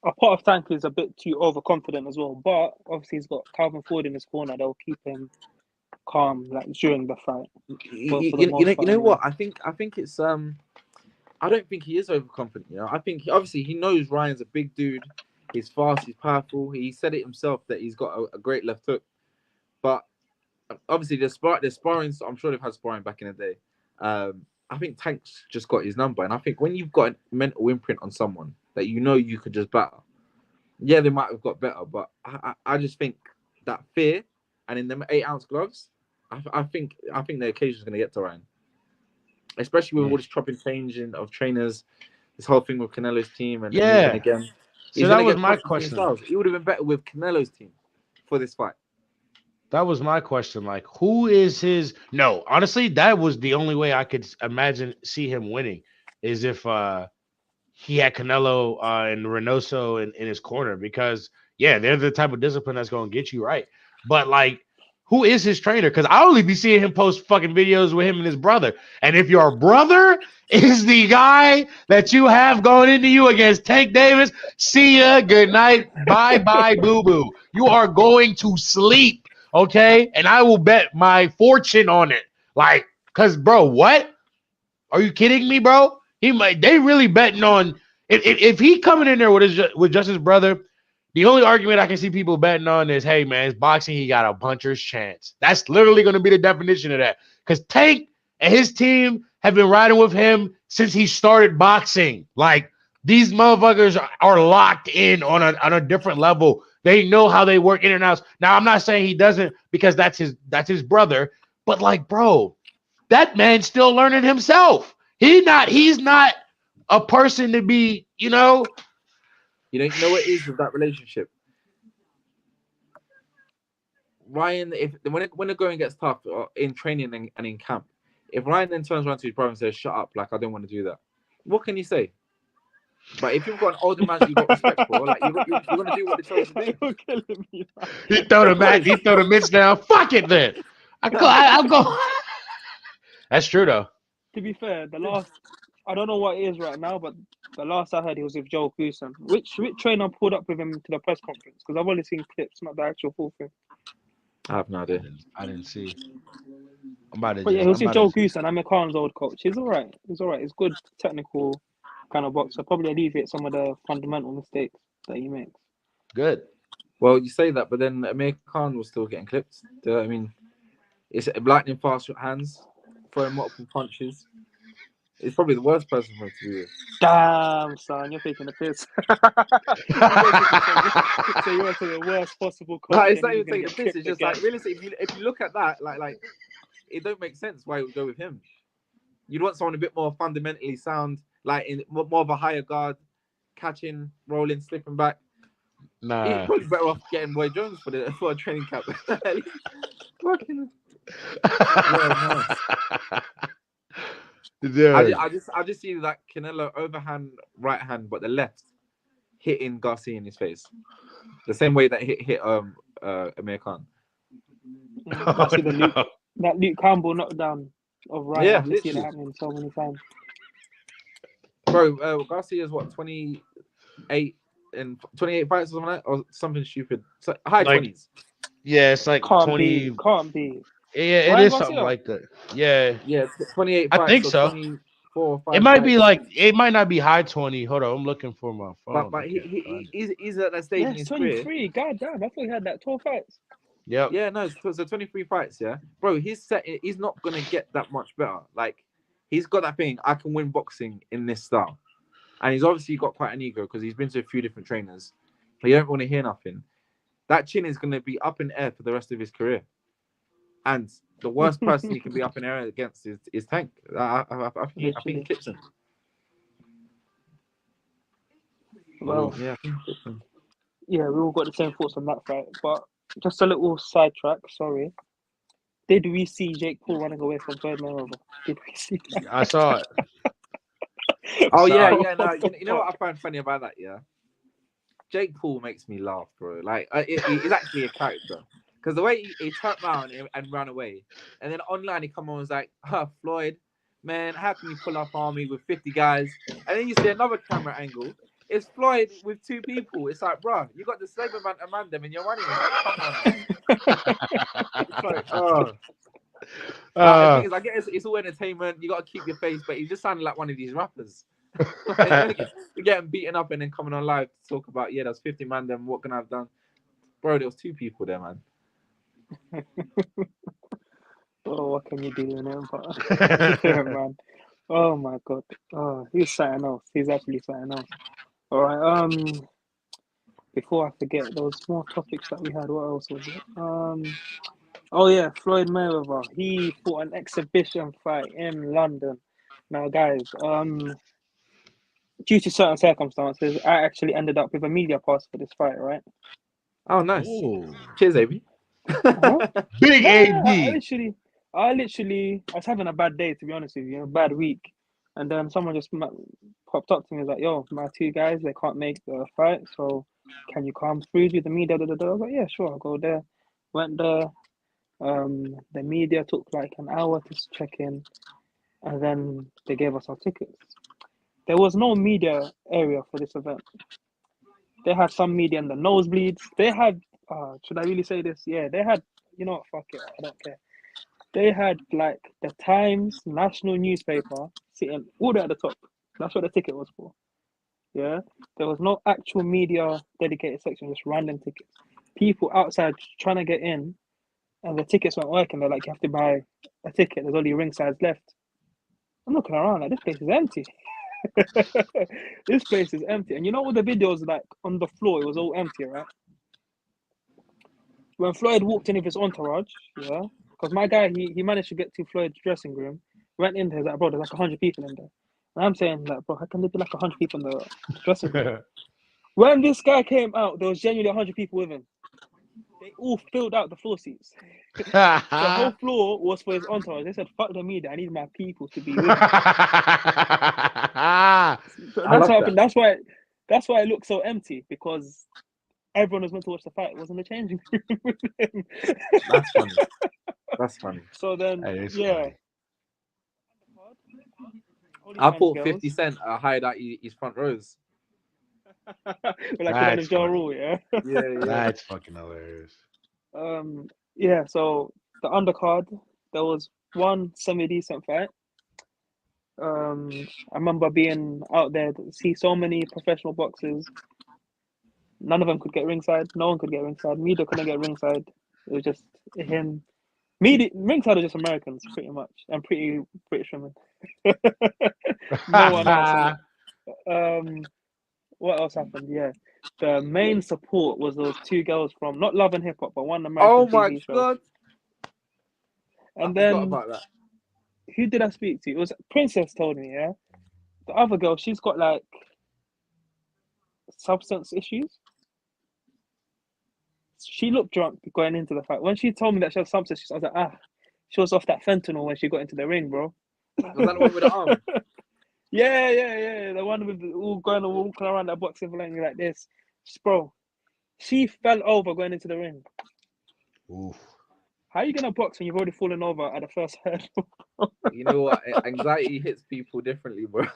a part of Tank is a bit too overconfident as well, but obviously he's got Calvin Ford in his corner. They'll keep him calm, like during the fight. For the most part, You know anyway. what? I think it's I don't think he is overconfident. I think obviously he knows Ryan's a big dude. He's fast. He's powerful. He said it himself that he's got a great left hook. But obviously there's sparring. So I'm sure they've had sparring back in the day. I think Tank's just got his number, and I think when you've got a mental imprint on someone that you could just battle, yeah, they might have got better, but I just think that fear, and in them 8-ounce gloves, I think the occasion's going to get to Ryan, especially with all this chopping changing of trainers, this whole thing with Canelo's team, and moving again. So that was my question. He would have been better with Canelo's team for this fight. That was my question. Like, who is his? No, honestly, that was the only way I could see him winning, is if he had Canelo and Reynoso in his corner, because yeah, they're the type of discipline that's going to get you right. But like, who is his trainer? Because I only be seeing him post fucking videos with him and his brother. And if your brother is the guy that you have going into you against Tank Davis, see ya, good night, bye bye, boo boo. You are going to sleep, okay? And I will bet my fortune on it. Like, cause bro, what? Are you kidding me, bro? They really betting on if he coming in there with just his brother. The only argument I can see people betting on is, hey man, it's boxing. He got a puncher's chance. That's literally going to be the definition of that. Because Tank and his team have been riding with him since he started boxing. Like, these motherfuckers are locked in on a different level. They know how they work in and out. Now, I'm not saying he doesn't, because that's his brother. But like, bro, that man's still learning himself. He's not a person to be, You know what it is with that relationship? Ryan, when the going gets tough in training and in camp, if Ryan then turns around to his brother and says, "Shut up," like, I don't want to do that, what can you say? But if you've got an older man that you've got respect for, like, you're going to do what they tell you to do. You're killing me. He throw the mitts down. Fuck it then. I'll go. That's true though. To be fair, I don't know what it is right now, but the last I heard, he was with Joel Goosen. Which trainer pulled up with him to the press conference? Because I've only seen clips, not the actual full thing. I have no idea. I didn't see. I'm about to But yeah, just. he'll I'm see about Joe to. Goose and Amir Khan's old coach. He's all right. He's all right. He's good technical kind of boxer. Probably alleviate some of the fundamental mistakes that he makes. Good. Well, you say that, but then Amir Khan was still getting clipped. I mean, it's lightning fast hands, throwing multiple punches. It's probably the worst person for him to be with. Damn, son, you're taking the piss. So you went to the worst possible coach. No, it's and not he's even gonna taking the get piss. clipped It's just again. like realistically, if you look at that, like it don't make sense why it would go with him. You'd want someone a bit more fundamentally sound, like in more of a higher guard, catching, rolling, slipping back. He's Nah. probably better off getting Roy Jones for a training camp. Fucking yeah, Dude. I just see that Canelo overhand right hand, but the left hitting Garcia in his face, the same way that hit Amir Khan. I see that Luke Campbell knockdown of Ryan. Yeah, I've just seen it literally. happening so many times. Bro, Garcia's what 28 in 28 fights or something like that, or something stupid. So, high Like, 20s. Yeah, it's like Can't 20. be. Can't be. Yeah, it Ryan is something Garcia? like that. Yeah, Yeah, 28 I fights think or so. 24 or 5 It might be fights. like it might not be high 20. Hold on, I'm looking for my phone. But I can't find it. he's at that stage in Yes, his career. 23. God damn, I thought he had that 12 fights. Yep. Yeah, no, so 23 fights, yeah. Bro, he's not gonna get that much better. Like, he's got that thing, I can win boxing in this style. And he's obviously got quite an ego because he's been to a few different trainers. But you don't want to hear nothing. That chin is gonna be up in air for the rest of his career. And the worst person he can be up in air against is Tank. I think he clips him. Well, Yeah, I think he clips him. yeah, we all got the same thoughts on that fight. But just a little sidetrack, sorry. Did we see Jake Paul running away from Floyd Mayweather? Did we see that? I saw it. Oh, So- yeah. No, you know what I find funny about that, yeah? Jake Paul makes me laugh, bro. Like, he's actually a character. Because the way he turned around and ran away, and then online he come on and was like, Floyd, man, how can you pull off army with 50 guys? And then you see another camera angle. It's Floyd with 2 people. It's like, bro, you got the same amount of man them and you're running. Come on. It's like, oh. The thing is, I guess it's all entertainment. You got to keep your face, but he just sounded like one of these rappers. You're getting beaten up and then coming on live to talk about, there's 50 man them. What can I have done? Bro, there was 2 people there, man. Oh, what can you do, But yeah, man. Oh my god. Oh, he's something else. He's actually something else. All right. Before I forget, there was more topics that we had. What else was it? Oh yeah, Floyd Mayweather. He fought an exhibition fight in London. Now, guys, due to certain circumstances, I actually ended up with a media pass for this fight, right? Oh, nice. Ooh. Cheers, AB. Big Yeah, AB. I was having a bad day, to be honest with you, a bad week. And then someone just popped up to me and was like, yo, my 2 guys, they can't make the fight, so can you come through with the media? I was like, yeah, sure, I'll go there. Went there. The media took like an hour to check in, and then they gave us our tickets. There was no media area for this event. They had some media in the nosebleeds. They had, should I really say this? Yeah, they had, you know what, fuck it, I don't care. They had like the Times national newspaper sitting all the way at the top. That's what the ticket was for. Yeah, there was no actual media dedicated section, just random tickets. People outside trying to get in, and the tickets weren't working. They're like, you have to buy a ticket. There's only ring size left. I'm looking around like, this place is empty. This place is empty. And you know all the videos like on the floor, it was all empty, right? When Floyd walked in with his entourage, yeah, because my guy, he managed to get to Floyd's dressing room, went in there, he's like, bro, there's like 100 people in there. And I'm saying, like, bro, how can there be like 100 people in the dressing room? When this guy came out, there was genuinely 100 people with him. They all filled out the floor seats. The whole floor was for his entourage. They said, fuck the media, I need my people to be with me. So that's why it looks so empty, because everyone was meant to watch the fight. It was in the changing room with him. That's funny. That's funny. So then, yeah. Funny. I thought 50 Cent hired out his front rows. Like on the Ja Rule, yeah? Yeah. That's fucking hilarious. Yeah, so the undercard, there was one semi-decent fight. I remember being out there to see so many professional boxers. None of them could get ringside. No one could get ringside. Media couldn't get ringside. It was just him. Media ringside was just Americans, pretty much, and pretty British women. No one else. What else happened? Yeah, the main support was those two girls from not Love and Hip Hop, but one American Oh my TV show. god! And I forgot then about that. who did I speak to? It was Princess told me. Yeah, the other girl, she's got like substance issues. She looked drunk going into the fight. When she told me that she had substance issues, I was like, she was off that fentanyl when she got into the ring, bro. Was that the one with the arm? Yeah. The one with all walking around that boxing ring like this. Bro, she fell over going into the ring. Oof. How are you going to box when you've already fallen over at the first hurdle? You know what? Anxiety hits people differently, bro.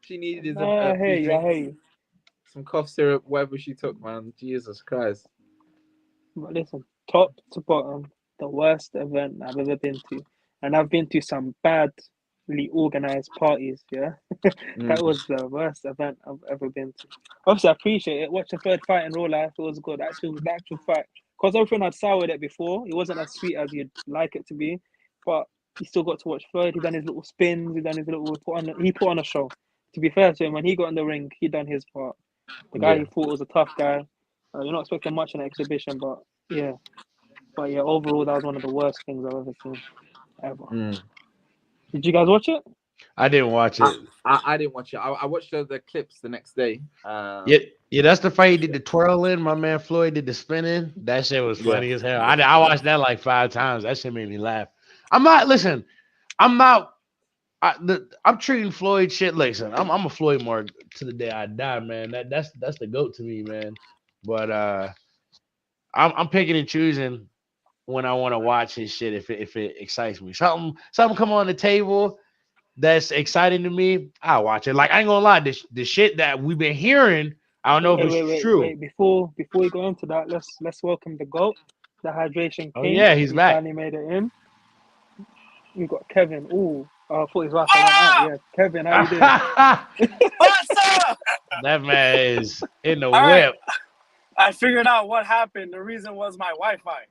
She needed I hear you. Some cough syrup, whatever she took, man. Jesus Christ. But listen, top to bottom, the worst event I've ever been to. And I've been to some badly organized parties, yeah? That was the worst event I've ever been to. Obviously, I appreciate it. Watch the third fight in real life. It was good. The actual fight. Because everything had soured it before. It wasn't as sweet as you'd like it to be. But you still got to watch third. He done his little spins. He put on a show. To be fair to him, when he got in the ring, he done his part. The guy he fought was a tough guy. You're not expecting much in an exhibition, but yeah. But yeah, overall, that was one of the worst things I've ever seen. Ever. Did you guys watch it? I didn't watch it. I didn't watch it. I watched the clips the next day. Yeah, that's the fight he did the twirling. My man Floyd did the spinning. That shit was funny as hell. I watched that like 5 times. That shit made me laugh. I'm treating Floyd shit. Listen, I'm a Floyd mark to the day I die, man. That's the GOAT to me, man. But I'm picking and choosing when I want to watch his shit if it excites me. Something come on the table that's exciting to me, I'll watch it. Like, I ain't gonna lie, the shit that we've been hearing, I don't know if it's true. Wait, before we go into that, let's welcome the GOAT, the hydration king. Oh yeah, he's back. Finally made it in. We got Kevin. Ooh, I thought his wife went out. Yeah, Kevin, how you doing? What's up? That man is in the All whip. Right. I figured out what happened. The reason was my Wi-Fi.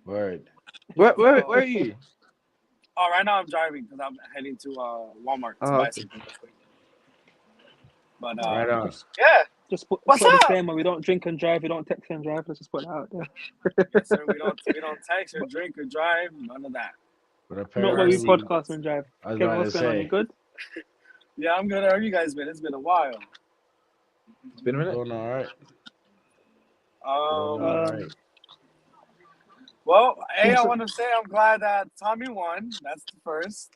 Word. Where are you? Oh, right now I'm driving because I'm heading to Walmart to buy something real quick. But right on. Just put What's a up? disclaimer. We don't drink and drive. We don't text and drive. Let's just put it out there. Yes, sir, we don't text or drink or drive. None of that. Not when we podcast and drive. I was Kevin, about what's to going on? say. You good? Yeah, I'm good. How have you guys been? It's been a while. It's been a minute. Doing all right. Well, I want to say I'm glad that Tommy won. That's the first.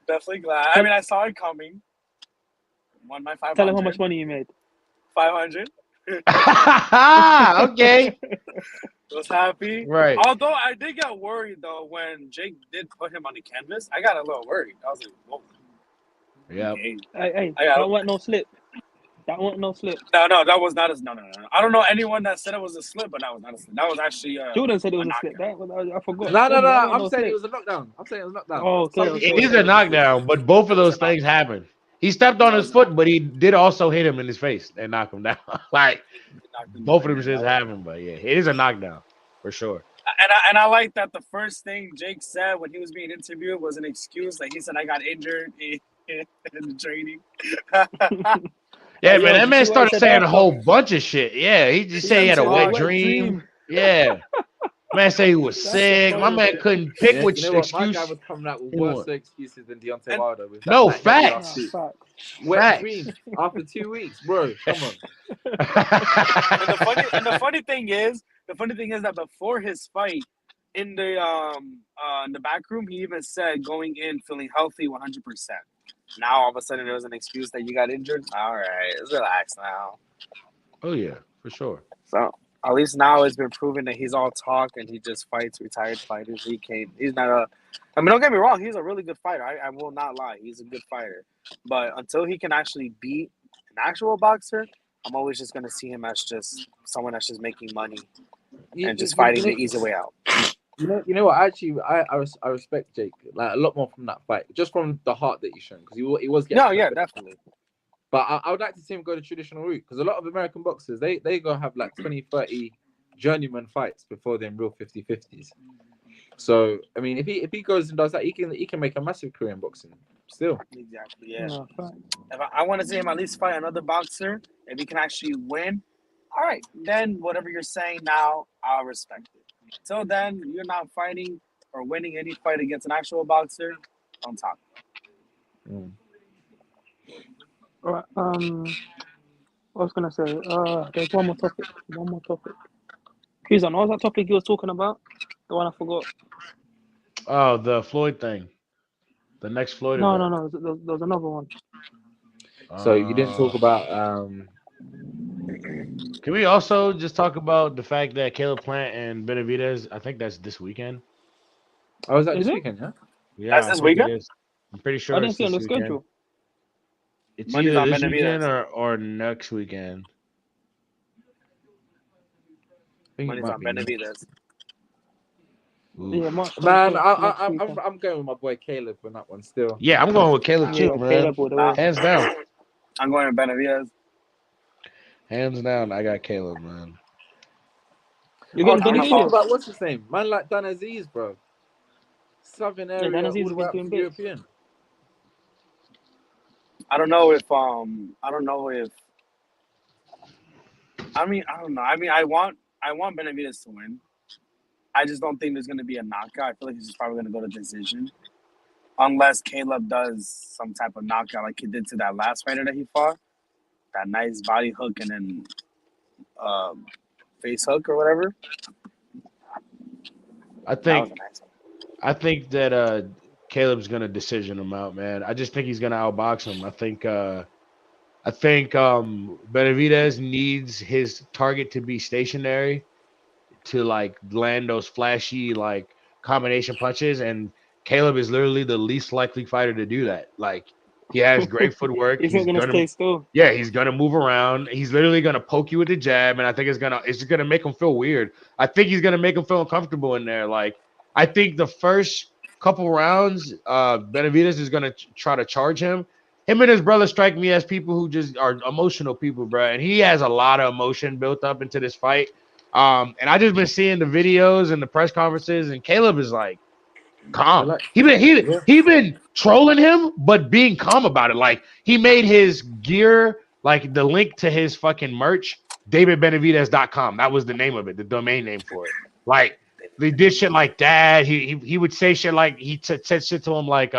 Definitely glad. I mean, I saw it coming. Won my 500. Tell him how much money you made. 500. Okay. Was happy. Right. Although I did get worried though when Jake did put him on the canvas. I got a little worried. I was like, whoa. Yeah. Hey, that wasn't no slip. That wasn't no slip. No, that was not a no. I don't know anyone that said it was a slip, but that was not a slip. That was actually Jordan said it was a slip. I forgot. No. I'm saying it was a knockdown. Oh, okay. It is a knockdown, but both of those things happened. He stepped on his foot, but he did also hit him in his face and knock him down. Like, both of them just happened, but yeah, it is a knockdown for sure. And I like that the first thing Jake said when he was being interviewed was an excuse. Like, he said, I got injured in the training. Yeah, man, that man started saying a whole bunch of shit. Yeah, he just said he had a wet dream. Yeah. Man said he was sick. My man couldn't pick which excuse. My guy was coming out with worse excuses than Deontay Wilder. No, facts. Wet dream after 2 weeks, bro. Come on. And the funny thing is that before his fight in the back room, he even said going in feeling healthy 100%. Now all of a sudden there was an excuse that you got injured. All right, let's relax now. Oh yeah, for sure. So at least now it's been proven that he's all talk and he just fights retired fighters. He's not a. I mean, don't get me wrong. He's a really good fighter. I will not lie. He's a good fighter. But until he can actually beat an actual boxer, I'm always just gonna see him as just someone that's just making money and just fighting the easy way out. You know what? Actually, I respect Jake like a lot more from that fight, just from the heart that he's shown, because he was getting. No, yeah, definitely. But I would like to see him go the traditional route, because a lot of American boxers they go have like 20, 30 journeyman fights before them real 50-50s. So I mean, if he goes and does that, he can make a massive career in boxing still. Exactly. Yeah. No, fact. If I want to see him at least fight another boxer, if he can actually win, all right. Then whatever you're saying now, I'll respect it. Till then, you're not fighting or winning any fight against an actual boxer. On top. Mm. All right. What I was gonna say. There's one more topic. Kuzan, what was that topic you was talking about? The one I forgot. Oh, the Floyd thing. The next Floyd No, event. There was another one. So you didn't talk about Can we also just talk about the fact that Caleb Plant and Benavidez? I think that's this weekend. Oh, was that Is this it? weekend? Yeah. Yeah, That's I this think it weekend? is. I'm pretty I sure didn't it's see it on this the weekend. schedule. It's Money's either on this weekend Benavidez. or next weekend. I think it Money's might on be. Benavidez. Yeah, Oof. March Man, 25th, next I'm weekend. I'm going with my boy Caleb on that one still. Yeah, I'm going with Caleb Yeah, too, man. Caleb all the way. Hands down. I'm going to Benavidez. Hands down, I got Caleb, man. You're Oh, getting can we talk Benavidez? about what's his name? Man like Dan Aziz, bro. Southern Yeah, Dan area, Aziz all the way was up doing to bits. European. I don't know if I don't know if I mean I don't know. I mean I want Benavidez to win. I just don't think there's gonna be a knockout. I feel like he's just probably gonna go to decision. Unless Caleb does some type of knockout like he did to that last fighter that he fought. That nice body hook and then face hook or whatever. I That was a think nice one. I think that Caleb's gonna decision him out, man. I just think he's gonna outbox him. I think Benavidez needs his target to be stationary to like land those flashy like combination punches, and Caleb is literally the least likely fighter to do that. Like he has great footwork. He's not gonna stay still. Yeah, he's gonna move around. He's literally gonna poke you with the jab, and I think it's just gonna make him feel weird. I think he's gonna make him feel uncomfortable in there. Like I think the first couple rounds, Benavidez is gonna try to charge him. Him and his brother strike me as people who just are emotional people, bro. And he has a lot of emotion built up into this fight. And I just been seeing the videos and the press conferences, and Caleb is like calm. Like, He been trolling him, but being calm about it. Like he made his gear, like the link to his fucking merch, DavidBenavidez.com. That was the name of it, the domain name for it. Like they did shit like that. He would say shit like he said shit to him like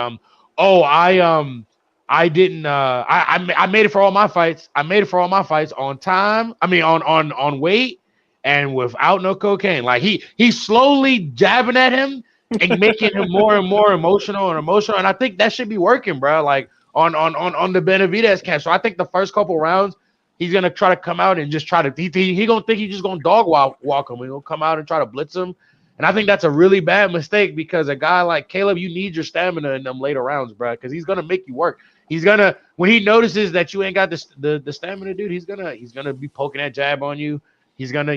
oh I didn't I made it for all my fights. I made it for all my fights on time. I mean on weight and without no cocaine. Like he's slowly jabbing at him and making him more and more emotional. And I think that should be working, bro. Like on the Benavidez camp. So I think the first couple rounds, he's gonna try to come out and just try to he gonna think he's just gonna dog walk him. He's gonna come out and try to blitz him. And I think that's a really bad mistake because a guy like Caleb, you need your stamina in them later rounds, bro, because he's gonna make you work. He's gonna when he notices that you ain't got the stamina, dude, he's gonna be poking that jab on you. He's gonna,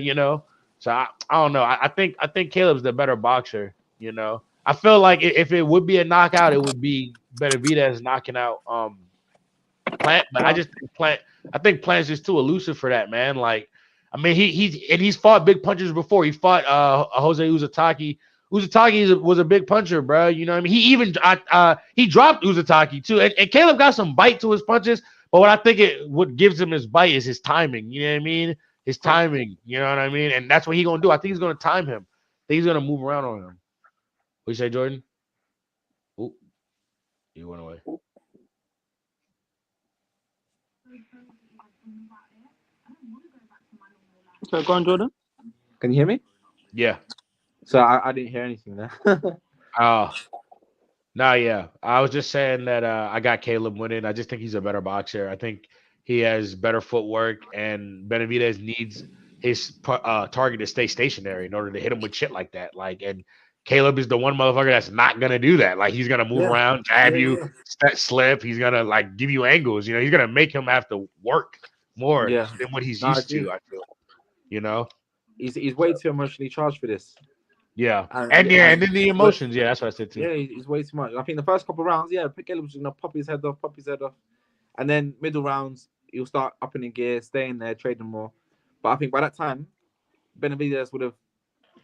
So I don't know. I think Caleb's the better boxer. I feel like if it would be a knockout, it would be Benavidez knocking out Plant, but I just think Plant's just too elusive for that, man. Like, I mean, he's fought big punchers before. He fought Jose Uzataki. Uzataki was a big puncher, bro. You know what I mean? He even he dropped Uzataki too, and Caleb got some bite to his punches. But what I think what gives him his bite is his timing. You know what I mean? His timing. You know what I mean? And that's what he's gonna do. I think he's gonna time him. I think he's gonna move around on him. What you say, Jordan? Oh, he went away. So go on, Jordan. can you hear me? Yeah. So I didn't hear anything there. No, yeah. I was just saying that I got Caleb winning. I just think he's a better boxer. I think he has better footwork, and Benavidez needs his target to stay stationary in order to hit him with shit like that. Like, and Caleb is the one motherfucker that's not gonna do that. Like, he's gonna move around, jab you, slip. He's gonna like give you angles. He's gonna make him have to work more than what he's used to. I feel. He's way too emotionally charged for this. Yeah, And, and and then the emotions. Yeah, that's what I said too. yeah, he's way too much. I think the first couple of rounds, yeah, Caleb was gonna pop his head off, and then middle rounds he'll start upping in gear, staying there, trading more. But I think by that time, Benavidez would have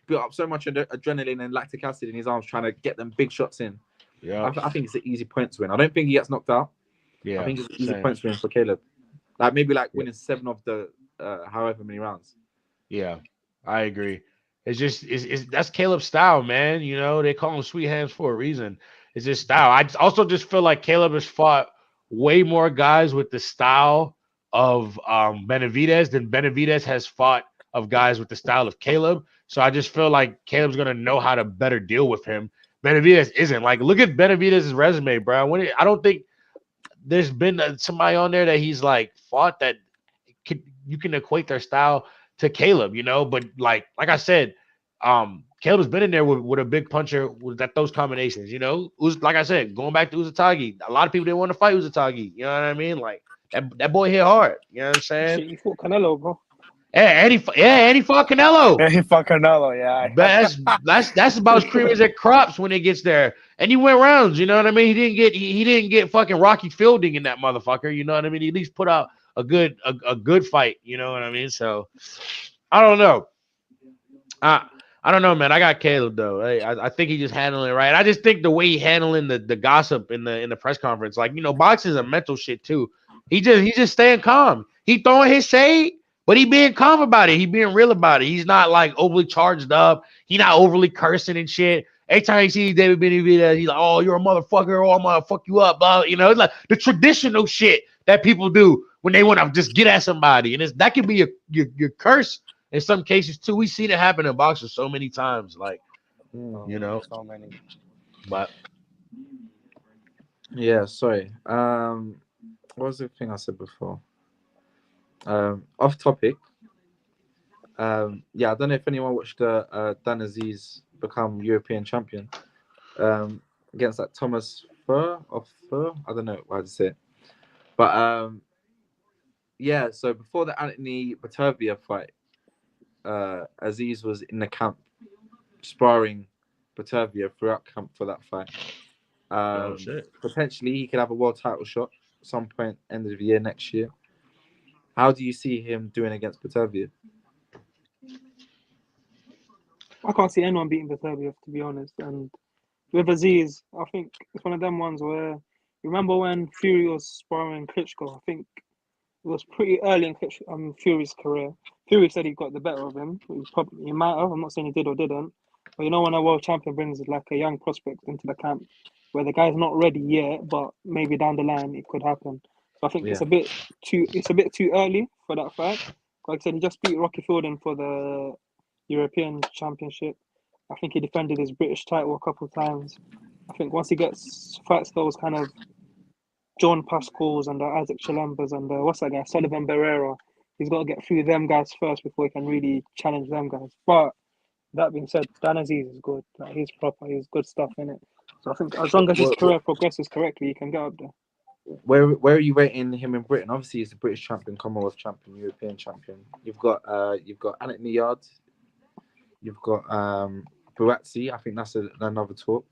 built up so much adrenaline and lactic acid in his arms, trying to get them big shots in. Yeah, I think it's an easy point to win. I don't think he gets knocked out. yeah. I think it's an easy Same. point to win for Caleb. Like maybe Yeah. winning 7 of the however many rounds. Yeah, I agree. It's just that's Caleb's style, man. You know, they call him sweet hands for a reason. It's his style. Also just feel like Caleb has fought way more guys with the style of Benavidez than Benavidez has fought of guys with the style of Caleb. So I just feel like Caleb's gonna know how to better deal with him. Benavidez isn't. Like, look at Benavidez's resume, bro. I don't think there's been somebody on there that he's like fought that you can equate their style to Caleb, you know. But like I said, Caleb's been in there with a big puncher with those combinations, you know. Like I said, going back to Uzatagi, a lot of people didn't want to fight Uzatagi. You know what I mean? Like that boy hit hard. You know what I'm saying? Shit, you fought Canelo, bro. And he fought Canelo. Yeah, he fought Canelo, yeah. But that's about as creamy as it crops when it gets there. And he went rounds, you know what I mean? He didn't get fucking Rocky Fielding in that motherfucker, you know what I mean? He at least put out a good fight, you know what I mean? So I don't know. I don't know, man. I got Caleb though. I think he just handling it right. I just think the way he handling the gossip in the press conference, like, you know, boxing is a mental shit too. He just staying calm. He throwing his shade, but he being calm about it. He being real about it. He's not like overly charged up. He not overly cursing and shit. Every time he sees David Benavidez, he's like, "Oh, you're a motherfucker. Oh, I'm gonna fuck you up." Blah. You know, it's like the traditional shit that people do when they want to just get at somebody, and that can be your curse in some cases too. We've seen it happen in boxing so many times, like, you know. So many. But Yeah, sorry. What was the thing I said before? Off topic. Yeah, I don't know if anyone watched Dan Aziz become European champion against that Thomas Fur. I don't know why to say it. But yeah, so before the Anthony Batervia fight, Aziz was in the camp sparring Batervia throughout camp for that fight. Potentially he could have a world title shot at some point end of the year next year. How do you see him doing against Batervia? I can't see anyone beating Beterbiev, to be honest. And with Aziz, I think it's one of them ones where, remember when Fury was sparring Klitschko? I think it was pretty early in Fury's career. Fury said he got the better of him. He might have. I'm not saying he did or didn't. But you know, when a world champion brings like a young prospect into the camp where the guy's not ready yet, but maybe down the line it could happen. So I think it's a bit too early for that fight. Like I said, he just beat Rocky Fielding for the European Championship. I think he defended his British title a couple of times. I think once he fights those kind of John Pascals and Isaac Chalembers and what's that guy, Sullivan Barrera, he's got to get through them guys first before he can really challenge them guys. But that being said, Dan Aziz is good. Like, he's proper. He's good stuff in it. So I think as long as his career progresses correctly, he can get up there. Where are you rating him in Britain? Obviously, he's a British champion, Commonwealth champion, European champion. You've got Anthony Yard. You've got Buatsi. I think that's another talk.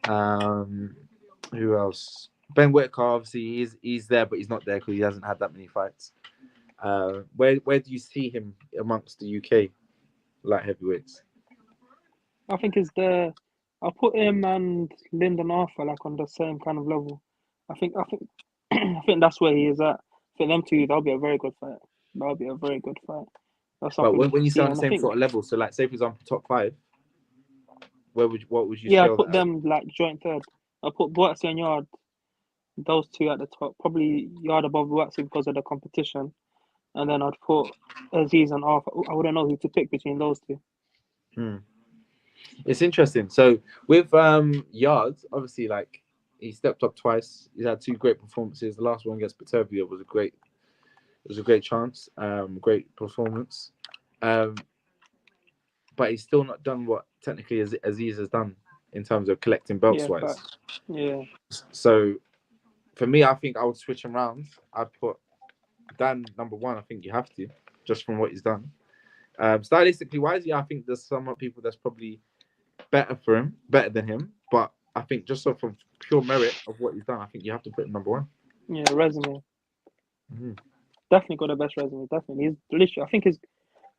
Who else? Ben Whitaker. Obviously, he's there, but he's not there because he hasn't had that many fights. Where do you see him amongst the UK light heavyweights? I think I'll put him and Lyndon Arthur like on the same kind of level. I think I think that's where he is at. For them two, that'll be a very good fight. That'll be a very good fight. That's But something when you say on the same think, sort of level, so like say for example top 5, what would you? Yeah, I put them like joint third. I put Buatsi and Yard, those two at the top. Probably Yard above Buatsi because of the competition, and then I'd put Aziz and Arthur. I wouldn't know who to pick between those two. It's interesting. So with Yard, obviously, like he stepped up twice. He's had 2 great performances. The last one against Batervia was a great chance, great performance. But he's still not done what technically Aziz has done in terms of collecting belts wise. Yeah. So for me, I think I would switch him round. I'd put Dan number 1. I think you have to, just from what he's done. Stylistically wise, yeah, I think there's some people that's probably better than him. But I think just off of pure merit of what he's done, I think you have to put him number one. Yeah, resume. Mhm. Definitely got the best resume. Definitely, he's literally. I think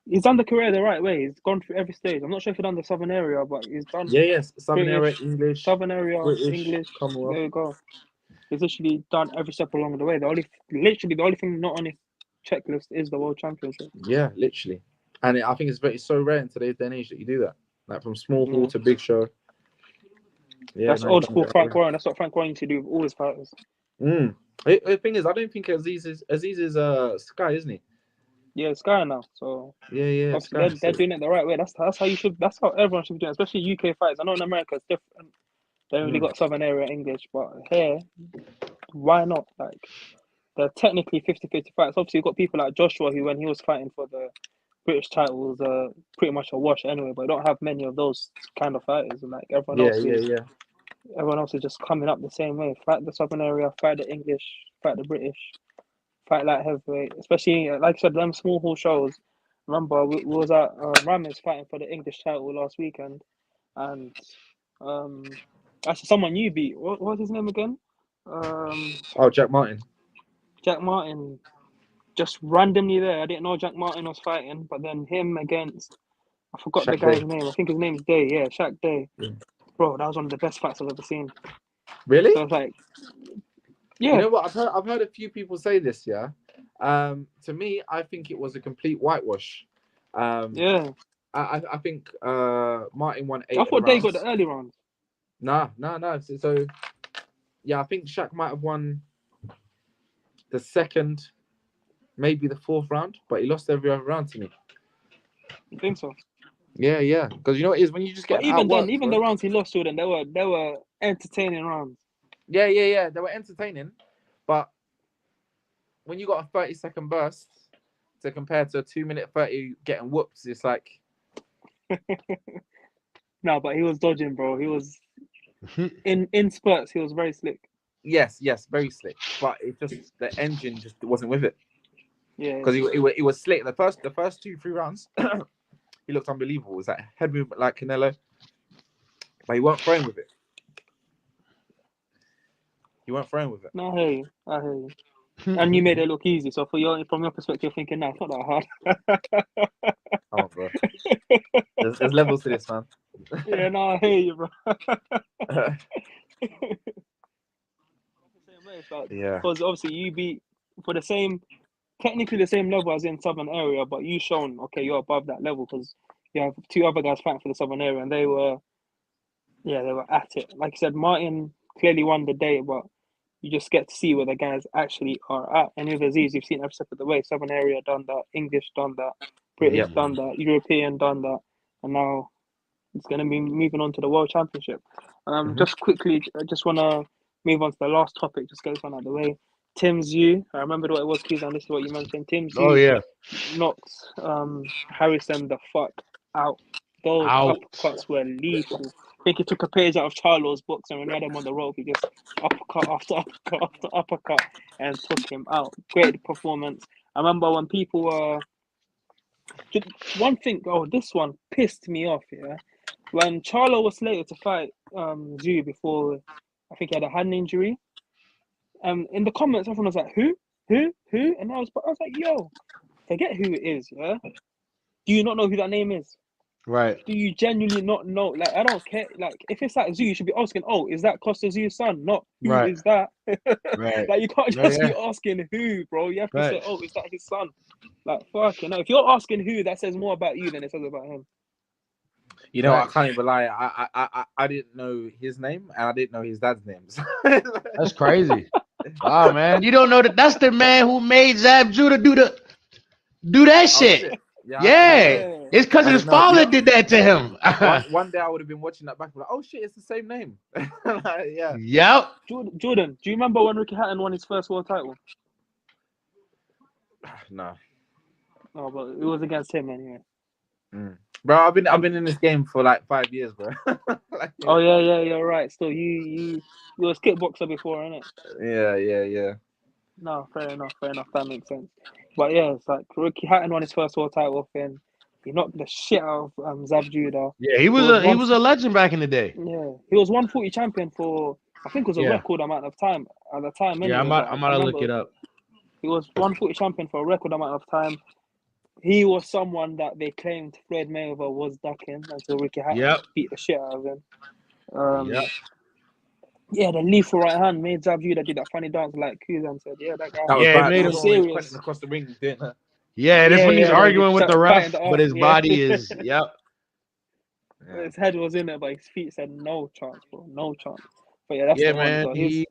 he's done the career the right way. He's gone through every stage. I'm not sure if he's done the Southern area, but he's done Yeah, yes. Southern area, British, English, Southern area, British, English. Commonwealth. There you go. He's literally done every step along the way. Literally, the only thing not on his checklist is the World Championship. Yeah, literally. And I think it's so rare in today's day and age that you do that. Like from small hall Yeah. to big show. Yeah, That's no, old he's done school that, Frank yeah. Warren. That's what Frank Warren used to do with all his fighters. The thing is, I don't think Aziz is Sky, isn't he? Yeah, it's Sky now. So Yeah, obviously Sky. they're doing it the right way. That's how you should. That's how everyone should be doing, it, especially UK fights. I know in America it's different. They only got Southern area English, but here, why not? Like they're technically 50-50 fights. Obviously, you've got people like Joshua who, when he was fighting for the British title, was pretty much a wash anyway. But I don't have many of those kind of fighters. And like everyone else is just coming up the same way. Fight the Southern area, fight the English, fight the British, fight like heavyweight. Especially like I said, them small hall shows. Remember, we was at Ramis fighting for the English title last weekend, and actually someone you beat. What was his name again? Jack Martin. Jack Martin. Just randomly there. I didn't know Jack Martin was fighting, but then him against, I forgot the guy's name. I think his name's Day. Yeah, Shaq Day. Yeah. Bro, that was one of the best fights I've ever seen. Really? So it's like, yeah. You know what? I've heard a few people say this. Yeah. To me, I think it was a complete whitewash. Yeah. I think Martin won 8. I thought Day got the early rounds. No. So yeah, I think Shaq might have won the second, maybe the 4th round, but he lost every other round to me. You think so? Yeah. Because you know what it is, when you just get But even outworked, then, even bro. the rounds he lost to them, they were entertaining rounds. Yeah. They were entertaining, but when you got a 30-second burst to compare to a 2-minute 30 getting whooped, it's like. No, but he was dodging, bro. He was in spurts. He was very slick. Yes, very slick, but it just the engine just wasn't with it. Yeah. Because he was slick. The first 2-3 rounds, he looked unbelievable. It was like head movement like Canelo, but he weren't throwing with it. No, I hear you. And you made it look easy. So from your perspective, you're thinking, no, it's not that hard. Come on, bro. There's levels to this, man. Yeah, no, I hear you, bro. Yeah. Because obviously you beat for technically the same level as in Southern area, but you shown, okay, you're above that level because you have 2 other guys fighting for the Southern area and they were at it. Like you said, Martin clearly won the day, but you just get to see where the guys actually are at. And with Aziz, you've seen every step of the way. Southern area done that, English done that, British done that, European done that, and now it's going to be moving on to the World Championship. Just quickly, I just want to move on to the last topic, just get this one out of the way. Tim Zhu, I remember what it was, Keith, and this is what you mentioned. Tim Zhu knocked Harrison the fuck out. Those uppercuts were lethal. I think he took a page out of Charlo's books, and when he had him on the rope, he just uppercut after uppercut after uppercut and took him out. Great performance. I remember when people were... One thing, this one pissed me off, yeah? When Charlo was slated to fight Zhu before, I think he had a hand injury, in the comments, everyone was like, who? And I was like, yo, forget who it is, yeah? Do you not know who that name is? Right. Do you genuinely not know? Like, I don't care. Like, if it's like Zhu, you should be asking, oh, is that Costa Zhu's son? Not who is that? Right. Like, you can't just be asking who, bro. You have to say, oh, is that his son? Like, fucking no. If you're asking who, that says more about you than it says about him. You know, I can't even lie. I didn't know his name and I didn't know his dad's names. That's crazy. Wow, man. You don't know that's the man who made Zab Judah do that shit. Yeah. It's because his father did that to him. One day I would have been watching that back and like, oh shit, it's the same name. Yeah. Yep. Jordan, do you remember when Ricky Hatton won his first world title? No. Oh, but it was against him anyway. Bro, I've been in this game for like 5 years, bro. Oh yeah, you're right. Still, you was kickboxer before, innit? Yeah. No, fair enough. That makes sense. But yeah, it's like Ricky Hatton won his first world title off him. He knocked the shit out of Zav Judah. Yeah, he was a legend back in the day. Yeah, he was 140 champion for, I think it was a Yeah. record amount of time at the time. Anyway, Yeah, I'm but about I to look it up. He was 140 champion for a record amount of time. He was someone that they claimed Floyd Mayweather was ducking until Ricky Hatton beat the shit out of him. Yeah, the lethal right hand made Zav Judah do that funny dance like Kuz and said, yeah, that guy. That was Yeah, bad. it made That him was always serious. pressing across the ring, didn't it? Yeah, that's when he's arguing with the ref, fighting but his yeah. body is His head was in it, but his feet said no chance, bro, no chance. But yeah, that's the one. man. So he's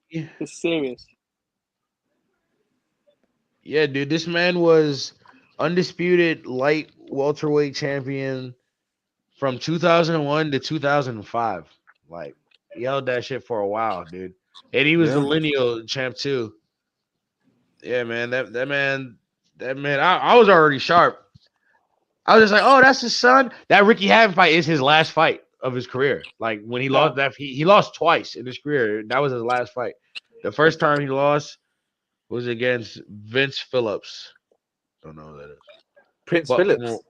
serious. Yeah, dude, this man was undisputed light welterweight champion from 2001 to 2005. Like, he held that shit for a while, dude. And he was the lineal champ too. Yeah, man. That man. I was already sharp. I was just like, oh, that's his son. That Ricky Hatton fight is his last fight of his career. Like when he lost that, he lost twice in his career. That was his last fight. The first time he lost was against Vince Phillips. Don't know who that is. Prince Phillips.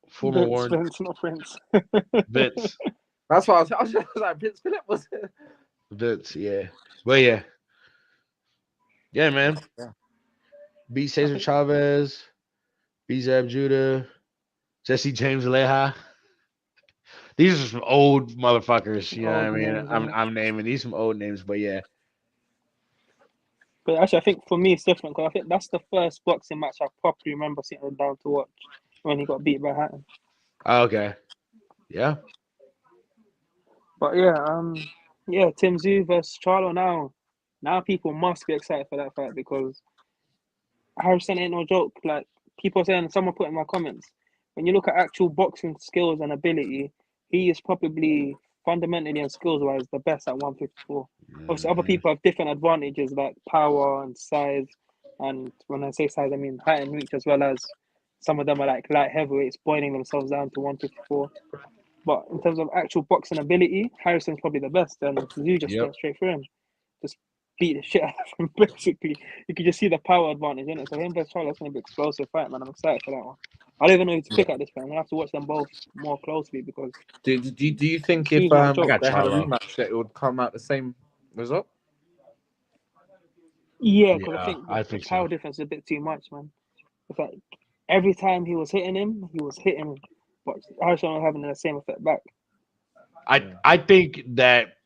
Former Warren. Vince, not Prince. Vince. That's what I was like. Prince Phillips was it? Vince, yeah. But yeah. Yeah, man. Yeah. Beat Cesar Chavez. Beat Zav Judah. Jesse James Leja. These are some old motherfuckers. You know what I mean? Names, I'm naming these some old names, but yeah. But actually, I think for me it's different because I think that's the first boxing match I properly remember sitting down to watch when he got beat by Hatton. Okay. Yeah. But yeah, Tim Tszyu versus Charlo now. Now people must be excited for that fight because Harrison ain't no joke. Like people are saying, someone put in my comments, when you look at actual boxing skills and ability, he is probably fundamentally and skills wise the best at 154. Obviously, other people have different advantages like power and size. And when I say size, I mean height and reach, as well as some of them are like light heavyweights, boiling themselves down to 154. But in terms of actual boxing ability, Harrison's probably the best, and Tszyu just went straight through him. Just beat the shit out of him, basically. You could just see the power advantage in it. So him versus Charlo's going to be an explosive fight, man. I'm excited for that one. I don't even know who to pick at this point. I'm going to have to watch them both more closely because... Do you think if they had a rematch that it would come out the same result? Yeah, because I think the power difference is a bit too much, man. It's like every time he was hitting him, but Harrison was having the same effect back. I think that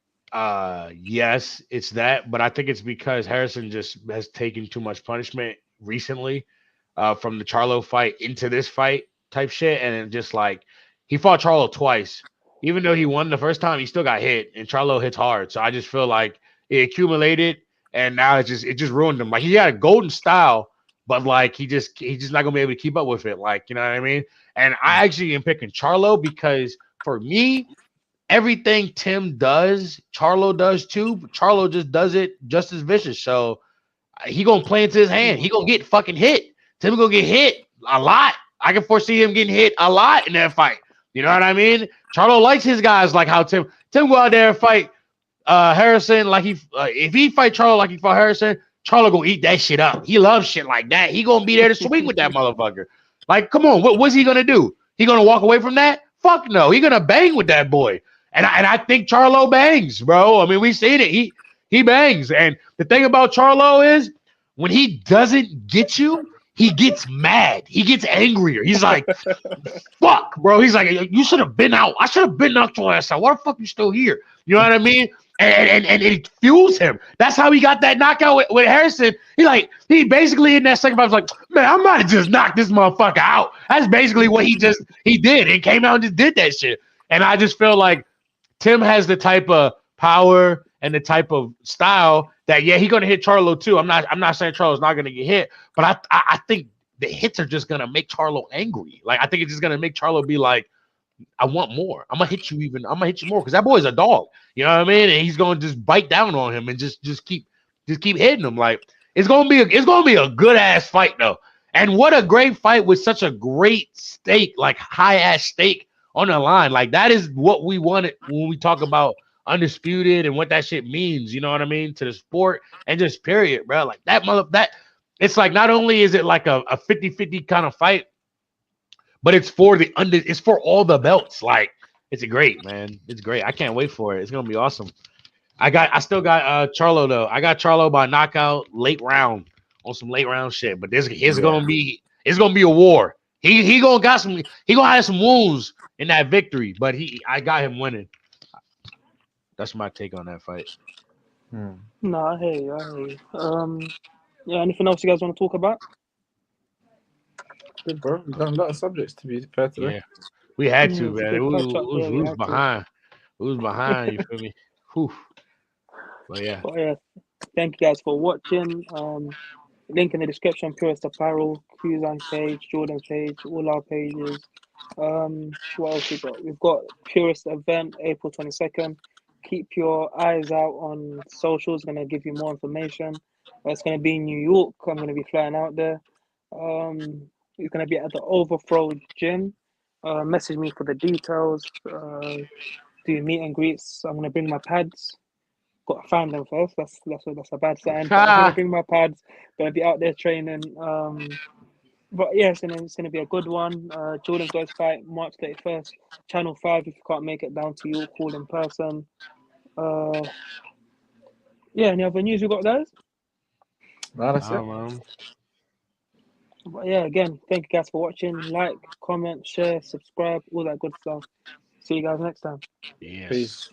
yes, it's that, but I think it's because Harrison just has taken too much punishment recently from the Charlo fight into this fight type shit, and it just like he fought Charlo twice. Even though he won the first time, he still got hit, and Charlo hits hard. So I just feel like it accumulated, and now it just ruined him. Like he had a golden style, but like he's just not gonna be able to keep up with it. Like, you know what I mean? And I actually am picking Charlo because for me, everything Tim does, Charlo does too. But Charlo just does it just as vicious. So he gonna play into his hand. He gonna get fucking hit. Tim gonna get hit a lot. I can foresee him getting hit a lot in that fight. You know what I mean? Charlo likes his guys like how Tim go out there and fight Harrison like if he fight Charlo like he fought Harrison, Charlo gonna eat that shit up. He loves shit like that. He gonna be there to swing with that motherfucker. Like, come on, what's he gonna do? He gonna walk away from that? Fuck no. He gonna bang with that boy. And I think Charlo bangs, bro. I mean, we've seen it. He bangs. And the thing about Charlo is when he doesn't get you, he gets mad. He gets angrier. He's like, fuck, bro. He's like, you should have been out. I should have been knocked your ass out. Why the fuck you still here? You know what I mean? And it fuels him. That's how he got that knockout with Harrison. He basically in that second fight was like, man, I might have just knocked this motherfucker out. That's basically what he did. And came out and just did that shit. And I just feel like Tim has the type of power and the type of style that, yeah, he's gonna hit Charlo too. I'm not saying Charlo's not gonna get hit, but I think the hits are just gonna make Charlo angry. Like I think it's just gonna make Charlo be like, I want more. I'm gonna hit you more because that boy's a dog. You know what I mean? And he's gonna just bite down on him and just keep hitting him. Like it's gonna be a good ass fight though. And what a great fight with such a great stake, like high ass stake on the line. Like that is what we wanted when we talk about undisputed and what that shit means, you know what I mean, to the sport and just period, bro. Like that it's like not only is it like a 50-50 kind of fight, but it's for it's for all the belts. Like, it's great, man. It's great. I can't wait for it. It's gonna be awesome. I still got Charlo though. I got Charlo by knockout late round on some late round shit. But it's gonna be a war. He gonna have some wounds in that victory, but I got him winning. That's my take on that fight. No, I hear you. Yeah, anything else you guys want to talk about? Good, bro. We've done a lot of subjects to be fair today. Yeah, we had to, It's a man. good catch up. We Yeah, we was had to. behind. We was behind. You feel me? Whew. But yeah, But yeah, thank you guys for watching. Link in the description. Purist Apparel, Kuzan's page, Jordan's page, all our pages. What else we got? We've got Purist event April 22nd. Keep your eyes out on socials. Going to give you more information. It's going to be in New York. I'm going to be flying out there. It's going to be at the Overthrow Gym. Message me for the details. Do meet and greets. I'm going to bring my pads. Got to find them first. That's a bad sign. But I'm gonna bring my pads. Gonna be out there training. But yeah, it's gonna be a good one. Jordan's got his fight March 31st. Channel 5. If you can't make it down to York, call in person. Yeah. Any other news you got, guys? No, that's it. But yeah, again, thank you guys for watching. Like, comment, share, subscribe, all that good stuff. See you guys next time. yes. Peace.